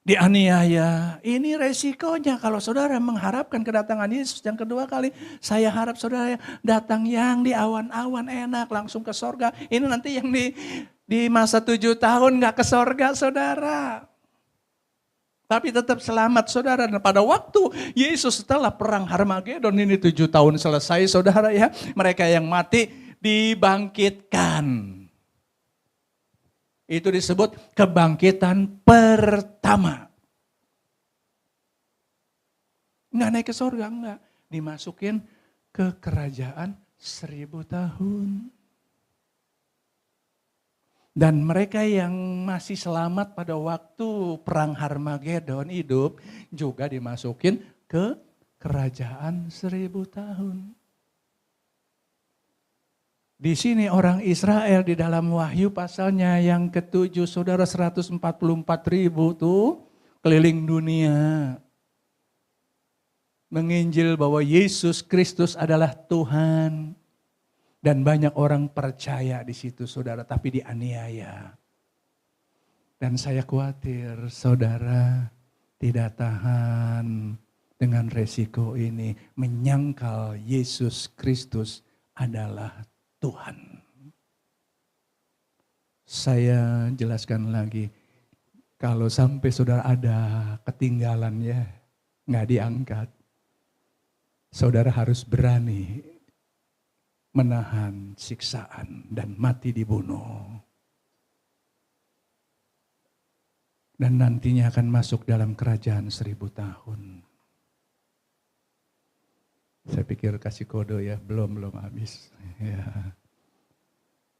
A: Dianiaya, ini resikonya kalau saudara mengharapkan kedatangan Yesus yang kedua kali. Saya harap saudara datang yang di awan-awan enak langsung ke sorga. Ini nanti yang di masa 7 tahun gak ke sorga saudara. Tapi tetap selamat saudara. Dan pada waktu Yesus setelah perang Harmagedon ini 7 tahun selesai saudara ya. Mereka yang mati dibangkitkan. Itu disebut kebangkitan pertama. Enggak naik ke surga, enggak. Dimasukin ke kerajaan 1000 tahun. Dan mereka yang masih selamat pada waktu perang Harmagedon hidup juga dimasukin ke kerajaan 1000 tahun. Di sini orang Israel di dalam Wahyu pasalnya yang ke-7 saudara 144.000 tuh keliling dunia.
B: menginjil bahwa Yesus Kristus adalah Tuhan. Dan banyak orang percaya di situ saudara, tapi dianiaya. Dan saya khawatir saudara tidak tahan dengan resiko ini, menyangkal Yesus Kristus adalah Tuhan. Saya jelaskan lagi, kalau sampai saudara ada ketinggalan ya, nggak diangkat, saudara harus berani menahan siksaan dan mati dibunuh. Dan nantinya akan masuk dalam kerajaan 1000 tahun. Saya pikir kasih kode ya, belum habis. Ya,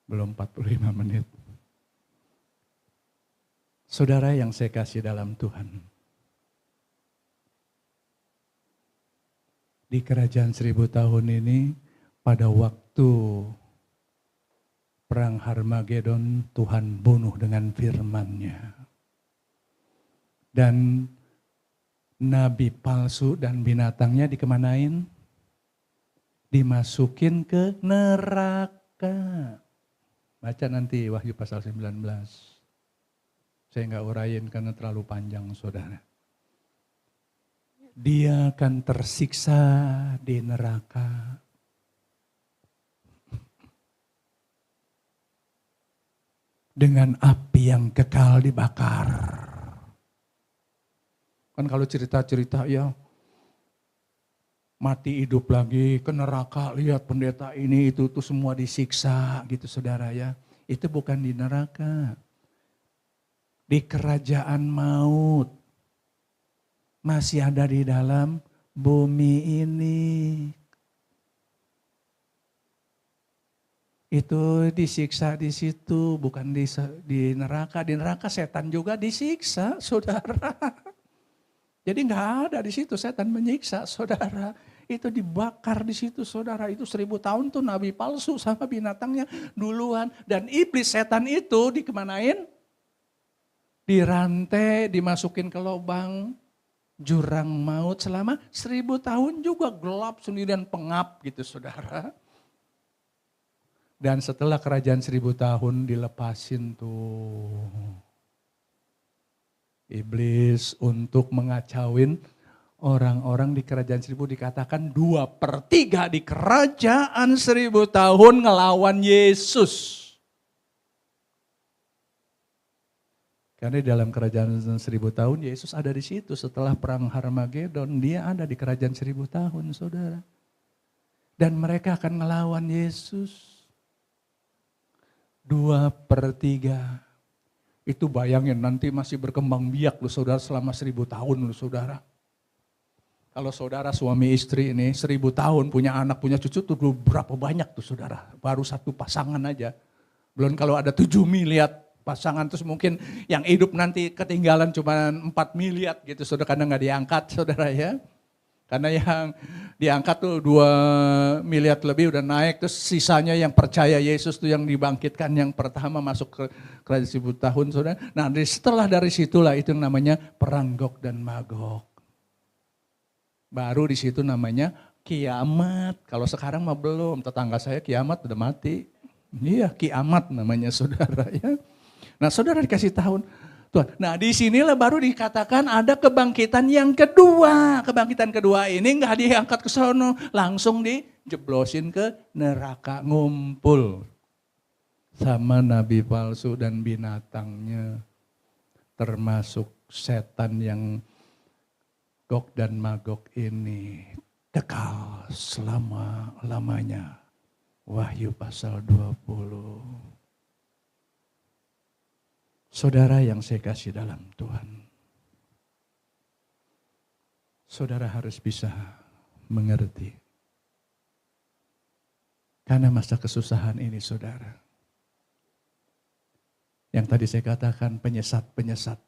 B: belum 45 menit. Saudara yang saya kasih dalam Tuhan. Di kerajaan 1000 tahun ini, pada waktu perang Harmagedon, Tuhan bunuh dengan firman-Nya. Dan nabi palsu dan binatangnya dikemanain? Dimasukin ke neraka. Baca nanti Wahyu pasal 19. Saya nggak urain karena terlalu panjang saudara. Dia akan tersiksa di neraka. Dengan api yang kekal dibakar. Kan kalau cerita-cerita ya mati hidup lagi ke neraka, lihat pendeta ini itu semua disiksa gitu saudara ya. Itu bukan di neraka. Di kerajaan maut. Masih ada di dalam bumi ini. Itu disiksa di situ, bukan di neraka. Di neraka setan juga disiksa, saudara. Jadi nggak ada di situ setan menyiksa, saudara. Itu dibakar di situ, saudara. Itu 1000 tahun tuh nabi palsu sama binatangnya duluan. Dan iblis setan itu dikemanain? Dirantai, dimasukin ke lubang jurang maut selama 1000 tahun juga gelap sendirian pengap gitu, saudara. Dan setelah kerajaan 1000 tahun dilepasin tuh iblis untuk mengacauin orang-orang di kerajaan 1000, dikatakan 2/3 di kerajaan 1000 tahun ngelawan Yesus. Karena di dalam kerajaan 1000 tahun Yesus ada di situ setelah perang Harmagedon, dia ada di kerajaan 1000 tahun saudara. Dan mereka akan ngelawan Yesus. 2/3. Itu bayangin nanti masih berkembang biak loh saudara selama 1000 tahun loh saudara. Kalau saudara suami istri ini 1000 tahun punya anak punya cucu tuh berapa banyak tuh saudara. Baru satu pasangan aja. Belum kalau ada 7 miliar pasangan terus mungkin yang hidup nanti ketinggalan cuma 4 miliar gitu saudara karena gak diangkat saudara ya. Karena yang diangkat tuh 2 miliar lebih udah naik, terus sisanya yang percaya Yesus tuh yang dibangkitkan yang pertama masuk ke kerajaan 1000 tahun saudara. Nah setelah dari situlah itu yang namanya perang Gog dan Magog. Baru di situ namanya kiamat. Kalau sekarang mah belum, tetangga saya kiamat udah mati. Iya kiamat namanya saudara ya. Nah saudara dikasih tahun. Nah disinilah baru dikatakan ada kebangkitan yang kedua. Kebangkitan kedua ini nggak diangkat ke sono, langsung dijeblosin ke neraka, ngumpul sama nabi palsu dan binatangnya. Termasuk setan yang Gog dan Magog ini kekal selama-lamanya. Wahyu pasal 20. Saudara yang saya kasih dalam Tuhan. Saudara harus bisa mengerti. Karena masa kesusahan ini saudara. Yang tadi saya katakan penyesat-penyesat.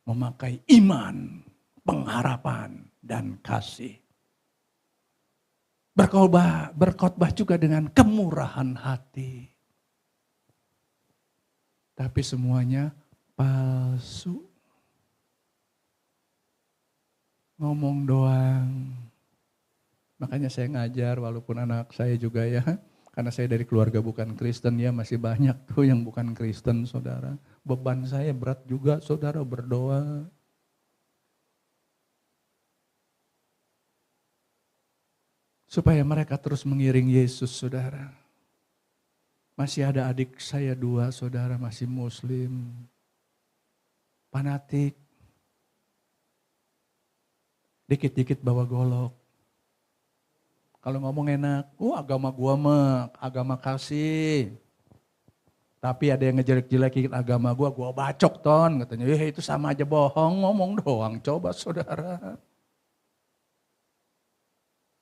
B: Memakai iman, pengharapan, dan kasih. Berkhotbah juga dengan kemurahan hati. Tapi semuanya palsu. ngomong doang. Makanya saya ngajar walaupun anak saya juga ya, karena saya dari keluarga bukan Kristen ya, masih banyak tuh yang bukan Kristen saudara. Beban saya berat juga saudara berdoa. Supaya mereka terus mengiring Yesus saudara. Masih ada adik saya 2 saudara masih Muslim. Fanatik. Dikit-dikit bawa golok. Kalau ngomong enak, agama gua mah agama kasih. Tapi ada yang ngejelek-jelekin agama gua bacok ton. Katanya, itu sama aja bohong, ngomong doang. Coba saudara.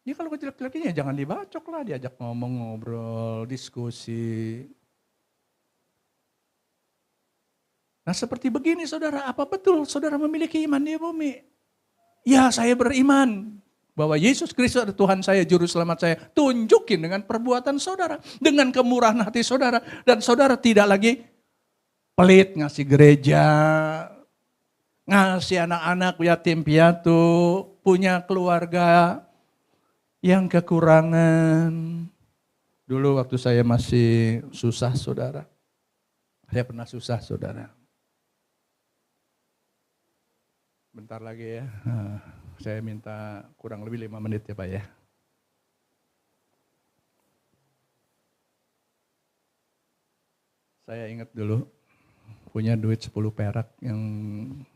B: Ya kalau ngejelek-jelekin ya jangan dibacok lah, diajak ngomong, ngobrol, diskusi. Nah seperti begini saudara, apa betul saudara memiliki iman di bumi? Ya saya beriman bahwa Yesus Kristus adalah Tuhan saya, Juru Selamat saya. Tunjukin dengan perbuatan saudara, dengan kemurahan hati saudara. Dan saudara tidak lagi pelit ngasih gereja, ngasih anak-anak yatim piatu, punya keluarga yang kekurangan. Dulu waktu saya masih susah saudara, saya pernah susah saudara. Bentar lagi ya, saya minta kurang lebih 5 menit ya Pak ya. Saya ingat dulu punya duit 10 perak yang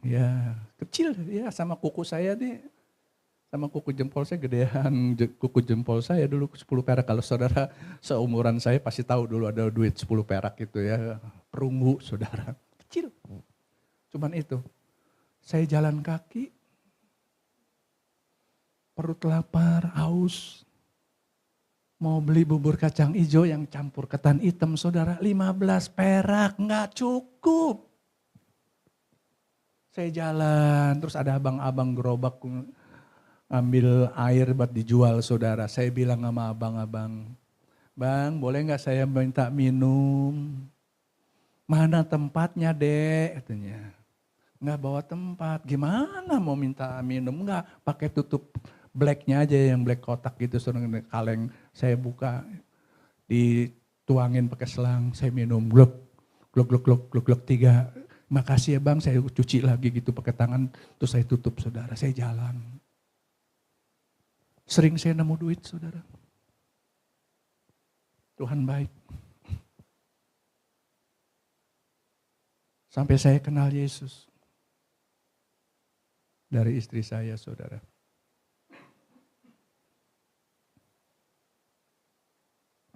B: ya kecil ya, sama kuku saya nih. Sama kuku jempol saya gedean, kuku jempol saya dulu 10 perak. Kalau saudara seumuran saya pasti tahu dulu ada duit 10 perak itu ya. Perunggu saudara, kecil. Cuman itu, saya jalan kaki, perut lapar, haus. Mau beli bubur kacang hijau yang campur ketan hitam saudara, 15 perak, nggak cukup. Saya jalan, terus ada abang-abang gerobak ambil air buat dijual saudara. Saya bilang sama abang-abang, bang boleh gak saya minta minum? Mana tempatnya dek? Katanya. Gak bawa tempat, gimana mau minta minum? Enggak, pakai tutup blacknya aja yang black kotak gitu. Kaleng saya buka, dituangin pakai selang, saya minum gluk, gluk, gluk, gluk, gluk, gluk 3. Makasih ya bang, saya cuci lagi gitu pakai tangan, terus saya tutup saudara, saya jalan. Sering saya nemu duit saudara. Tuhan baik. Sampai saya kenal Yesus. Dari istri saya saudara.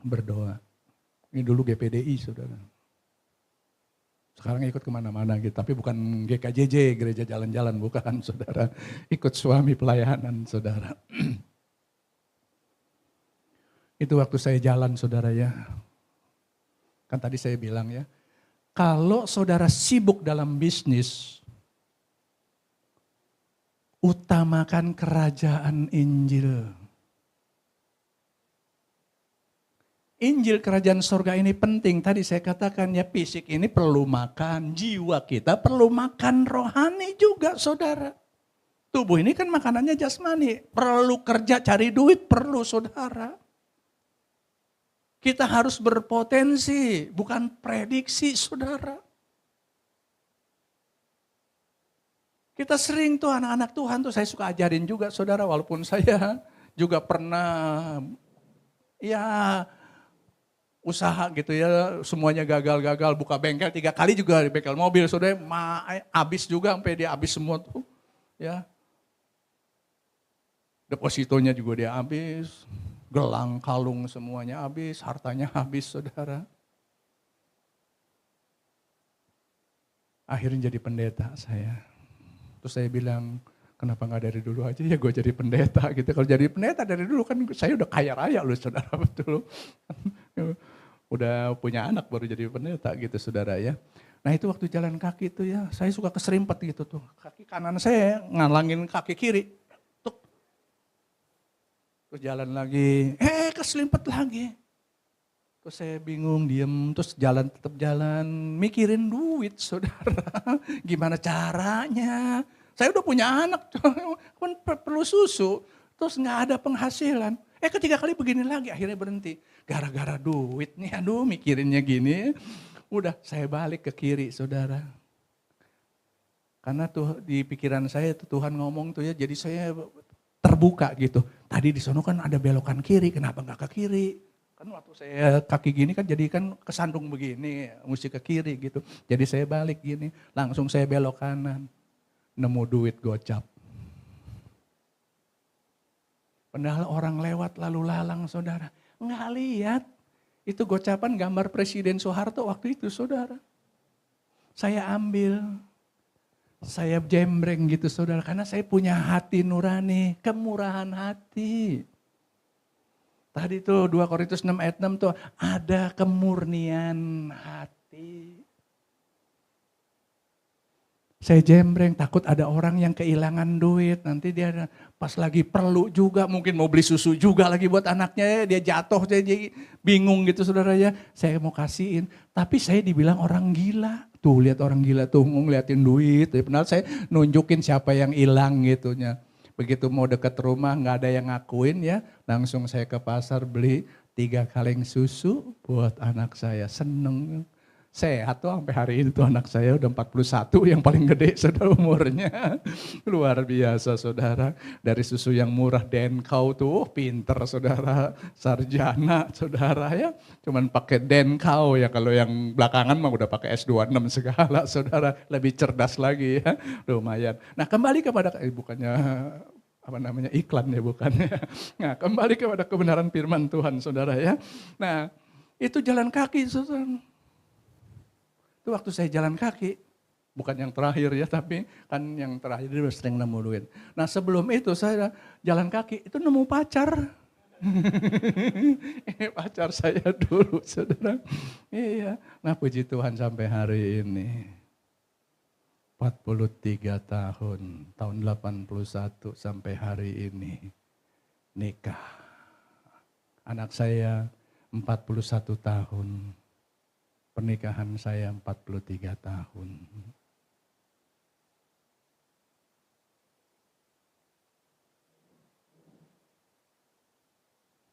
B: Berdoa. Ini dulu GPDI saudara. Sekarang ikut kemana-mana gitu. Tapi bukan GKJJ, gereja jalan-jalan, bukan saudara. Ikut suami pelayanan saudara. Itu waktu saya jalan saudara ya. Kan tadi saya bilang ya. Kalau saudara sibuk dalam bisnis, utamakan kerajaan Injil. Injil kerajaan surga ini penting. Tadi saya katakan ya fisik ini perlu makan. Jiwa kita perlu makan rohani juga saudara. Tubuh ini kan makanannya jasmani. Perlu kerja cari duit perlu saudara. Kita harus berpotensi, bukan prediksi saudara. Kita sering tuh anak-anak Tuhan tuh saya suka ajarin juga saudara. Walaupun saya juga pernah ya usaha gitu ya. Semuanya gagal-gagal, buka bengkel 3 kali juga di bengkel mobil. Saudara habis juga sampai dia habis semua tuh. Ya. Depositonya juga dia habis. Gelang, kalung semuanya habis, hartanya habis saudara. Akhirnya jadi pendeta saya. Terus saya bilang, kenapa gak dari dulu aja ya gue jadi pendeta gitu. Kalau jadi pendeta dari dulu kan saya udah kaya raya loh saudara betul. Udah punya anak baru jadi pendeta gitu saudara ya. Nah itu waktu jalan kaki itu ya, saya suka keserimpet gitu tuh. Kaki kanan saya ngalangin kaki kiri. Terus jalan lagi, keselimpet lagi. Terus saya bingung, diem, terus jalan tetap jalan, mikirin duit saudara. Gimana caranya? Saya udah punya anak, kan perlu susu. Terus nggak ada penghasilan. Ketiga kali begini lagi, akhirnya berhenti. Gara-gara duit nih, aduh mikirinnya gini. Udah saya balik ke kiri saudara. Karena tuh di pikiran saya Tuhan ngomong tuh ya, jadi saya terbuka gitu. Tadi di sono kan ada belokan kiri, kenapa nggak ke kiri? Kan waktu saya kaki gini kan jadi kan kesandung begini, mesti ke kiri gitu. Jadi saya balik gini, langsung saya belok kanan. Nemu duit gocap. Padahal orang lewat lalu lalang saudara. Nggak lihat. Itu gocapan gambar Presiden Soeharto waktu itu saudara. Saya ambil. Saya jembreng gitu saudara. Karena saya punya hati nurani. Kemurahan hati. Tadi tuh 2 Korintus 6 ayat 6 tuh. Ada kemurnian hati. Saya jembreng, takut ada orang yang kehilangan duit. Nanti dia pas lagi perlu juga, mungkin mau beli susu juga lagi buat anaknya. Dia jatuh, jadi bingung gitu saudara ya. Saya mau kasihin, tapi saya dibilang orang gila. Tuh lihat orang gila tuh ngeliatin duit. Padahal saya nunjukin siapa yang hilang gitunya. Begitu mau deket rumah nggak ada yang ngakuin ya. Langsung saya ke pasar beli 3 kaleng susu buat anak saya. Seneng. Sehat tuh sampai hari ini tuh anak saya udah 41 yang paling gede saudara umurnya. Luar biasa saudara. Dari susu yang murah Denkau tuh pinter saudara. Sarjana saudara ya. Cuman pakai Denkau ya, kalau yang belakangan mah udah pakai S26 segala saudara. Lebih cerdas lagi ya. Lumayan. Nah kembali kepada, bukannya apa namanya iklan ya bukannya. Nah kembali kepada kebenaran firman Tuhan saudara ya. Nah itu jalan kaki saudara. Itu waktu saya jalan kaki, bukan yang terakhir ya, tapi kan yang terakhir dia sering nemu duit. Nah sebelum itu saya jalan kaki, itu nemu pacar. Ini pacar saya dulu saudara. Iya, nah puji Tuhan sampai hari ini. 43 tahun 81 sampai hari ini nikah. Anak saya 41 tahun. Pernikahan saya 43 tahun.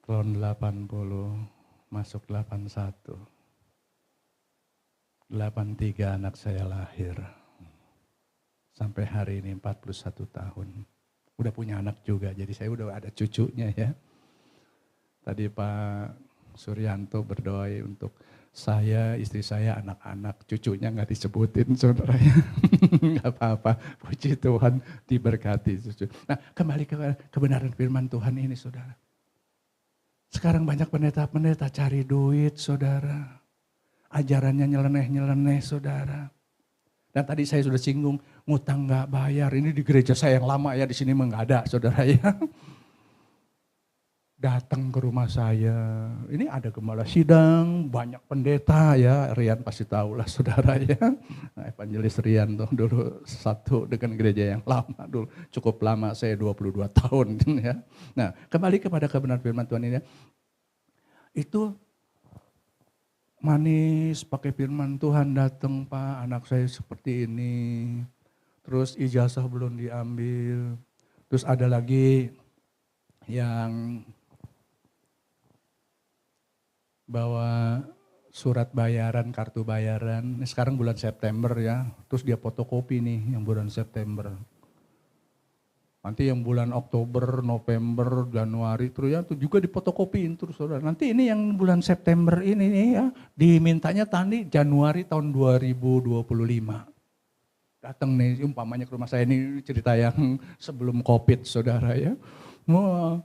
B: Tahun 80 masuk 81. 83 anak saya lahir. Sampai hari ini 41 tahun. Udah punya anak juga, jadi saya udah ada cucunya ya. Tadi Pak Suryanto berdoa untuk saya, istri saya, anak-anak, cucunya nggak disebutin saudara ya. Nggak apa-apa, puji Tuhan diberkati. Nah kembali ke kebenaran firman Tuhan ini saudara. Sekarang banyak pendeta-pendeta cari duit saudara. Ajarannya nyeleneh-nyeleneh saudara. Dan tadi saya sudah singgung, ngutang nggak bayar. Ini di gereja saya yang lama ya, di sini mah nggak ada saudara ya. Datang ke rumah saya, ini ada gembala sidang, banyak pendeta ya, Rian pasti tahu lah saudara ya. Nah, Evangelis Rian tuh dulu satu dengan gereja yang lama dulu, cukup lama saya 22 tahun ya. Nah kembali kepada kebenaran firman Tuhan ini, itu manis pakai firman Tuhan datang Pak, anak saya seperti ini, terus ijazah belum diambil, terus ada lagi yang bawa surat bayaran, kartu bayaran. Ini sekarang bulan September ya, terus dia fotokopi nih yang bulan September. Nanti yang bulan Oktober, November, Januari, terus ya itu juga difotokopiin terus saudara. Nanti ini yang bulan September ini nih ya, dimintanya tadi Januari tahun 2025. Datang nih, umpamanya ke rumah saya, ini cerita yang sebelum COVID saudara ya. Wah,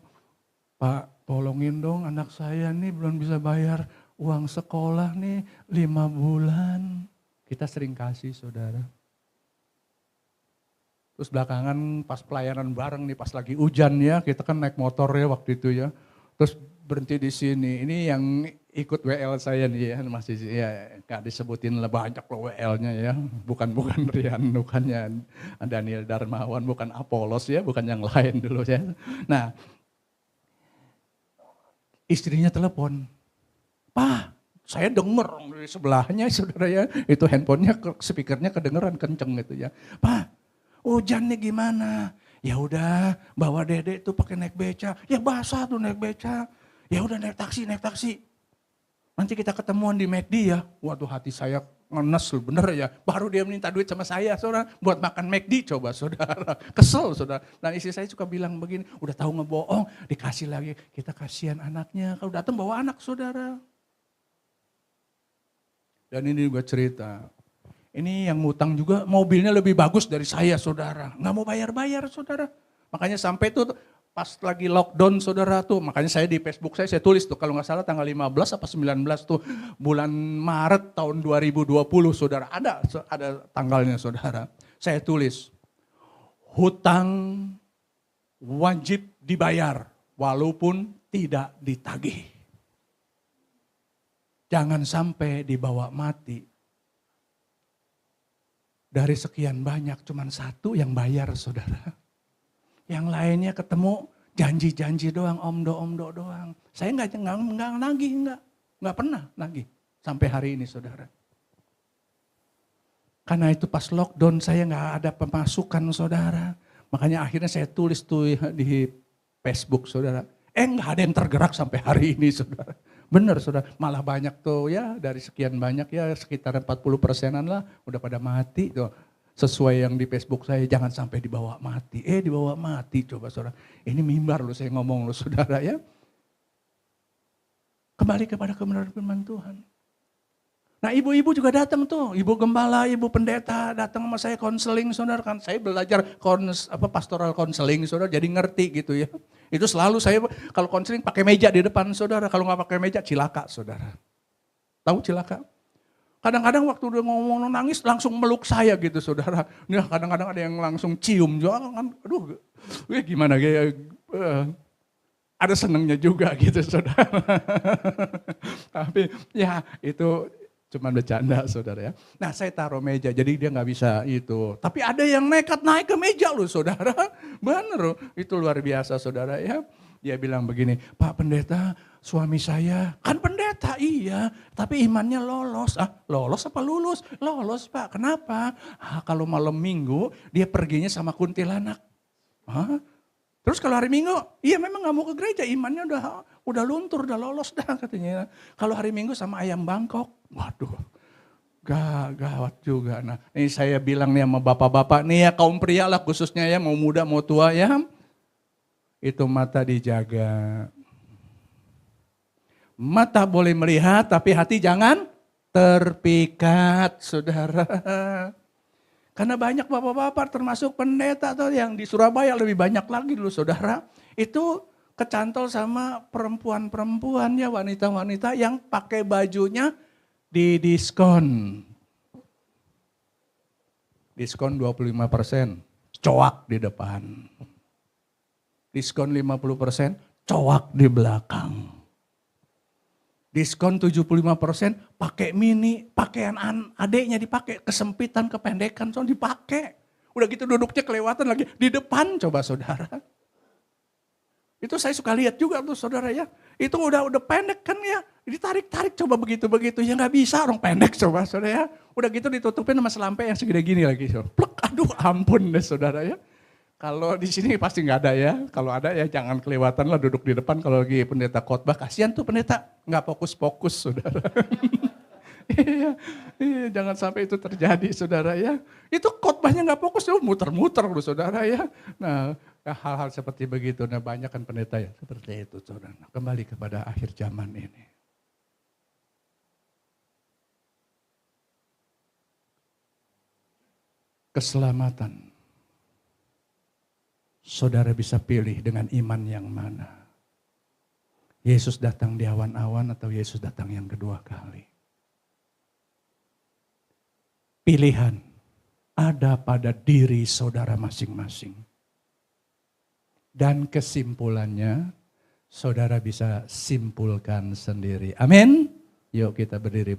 B: Pak, tolongin dong anak saya nih belum bisa bayar uang sekolah nih 5 bulan. Kita sering kasih saudara. Terus belakangan pas pelayanan bareng nih, pas lagi hujan ya, kita kan naik motor ya waktu itu ya. Terus berhenti di sini, ini yang ikut WL saya nih ya, masih ya gak disebutin lah banyak loh WL-nya ya. Bukan Rian, bukannya Daniel Darmawan, bukan Apolos ya, bukan yang lain dulu ya. Nah, istrinya telepon, Pak, saya denger di sebelahnya saudara ya, itu handphonenya, speakernya kedengeran kenceng gitu ya. Pak, Hujannya gimana? Ya udah, bawa dedek tuh pakai naik beca. Ya basah tuh naik beca. Ya udah naik taksi. Nanti kita ketemuan di McD ya. Waduh, hati saya ngenes loh, bener ya. Baru dia minta duit sama saya, saudara, buat makan McD, coba saudara. Kesel saudara. Dan istri saya suka bilang begini, udah tahu ngebohong, dikasih lagi. Kita kasihan anaknya, kalau datang bawa anak saudara. Dan ini juga cerita. Ini yang ngutang juga mobilnya lebih bagus dari saya saudara. Nggak mau bayar-bayar saudara. Makanya sampai tuh pas lagi lockdown saudara tuh, makanya saya di Facebook saya tulis tuh, kalau nggak salah tanggal 15 apa 19 tuh, bulan Maret tahun 2020 saudara, ada tanggalnya saudara. Saya tulis, hutang wajib dibayar walaupun tidak ditagih. Jangan sampai dibawa mati. Dari sekian banyak cuman satu yang bayar saudara. Yang lainnya ketemu janji-janji doang, omdo doang. Saya nggak nagih, nggak pernah nagih sampai hari ini saudara. Karena itu pas lockdown saya nggak ada pemasukan saudara. Makanya akhirnya saya tulis tuh di Facebook saudara. Nggak ada yang tergerak sampai hari ini saudara. Bener saudara, malah banyak tuh ya dari sekian banyak ya sekitar 40%-an lah udah pada mati tuh. Sesuai yang di Facebook saya, jangan sampai dibawa mati. Dibawa mati coba saudara. Ini mimbar loh saya ngomong loh saudara ya. Kembali kepada kebenaran firman Tuhan. Nah ibu-ibu juga datang tuh, ibu gembala, ibu pendeta datang sama saya konseling saudara kan. Saya belajar pastoral konseling saudara, jadi ngerti gitu ya. Itu selalu saya kalau konseling pakai meja di depan saudara, kalau nggak pakai meja cilaka saudara. Tahu cilaka? Kadang-kadang waktu udah ngomong nangis langsung meluk saya gitu saudara. Nah, kadang-kadang ada yang langsung cium juga kan. Aduh, gimana ya. Ada senengnya juga gitu saudara. Tapi ya itu cuma bercanda saudara ya. Nah saya taruh meja jadi dia nggak bisa itu. Tapi ada yang nekat naik ke meja loh saudara. Bener loh, itu luar biasa saudara ya. Dia bilang begini, Pak Pendeta, suami saya, kan pendeta iya, tapi imannya lolos. Lolos apa lulus? Lolos Pak, kenapa? Kalau malam minggu dia perginya sama kuntilanak. Terus kalau hari minggu, iya memang gak mau ke gereja, imannya udah luntur, udah lolos dah katanya. Kalau hari minggu sama ayam Bangkok, waduh. Gawat juga. Nah ini saya bilang nih sama bapak-bapak nih ya, kaum pria lah khususnya ya, mau muda mau tua ya. Itu mata dijaga. Mata boleh melihat tapi hati jangan terpikat saudara. Karena banyak bapak-bapak termasuk pendeta atau yang di Surabaya lebih banyak lagi dulu saudara. Itu kecantol sama perempuan-perempuan ya wanita-wanita yang pakai bajunya di diskon. Diskon 25%, coak di depan. Diskon 50%, coak di belakang. Diskon 75%, pakai mini, pakaian adeknya dipakai, kesempitan, kependekan, soalnya dipakai. Udah gitu duduknya kelewatan lagi, di depan coba saudara. Itu saya suka lihat juga tuh saudara ya. Itu udah pendek kan ya, ditarik-tarik coba begitu-begitu. Ya gak bisa orang pendek coba saudara ya. Udah gitu ditutupin sama selampe yang segede gini lagi. Plek, aduh ampun deh saudara ya. Kalau di sini pasti nggak ada ya. Kalau ada ya jangan kelewatan lah duduk di depan kalau lagi pendeta khotbah. Kasihan tuh pendeta nggak fokus-fokus saudara. Iya, jangan sampai itu terjadi saudara ya. Itu khotbahnya nggak fokus, muter-muter loh saudara ya. Nah hal-hal seperti begitu, nah banyak kan pendeta ya seperti itu saudara. Nah, kembali kepada akhir zaman ini. Keselamatan. Saudara bisa pilih dengan iman yang mana. Yesus datang di awan-awan atau Yesus datang yang kedua kali. Pilihan ada pada diri saudara masing-masing. Dan kesimpulannya saudara bisa simpulkan sendiri. Amin. Yuk kita berdiri.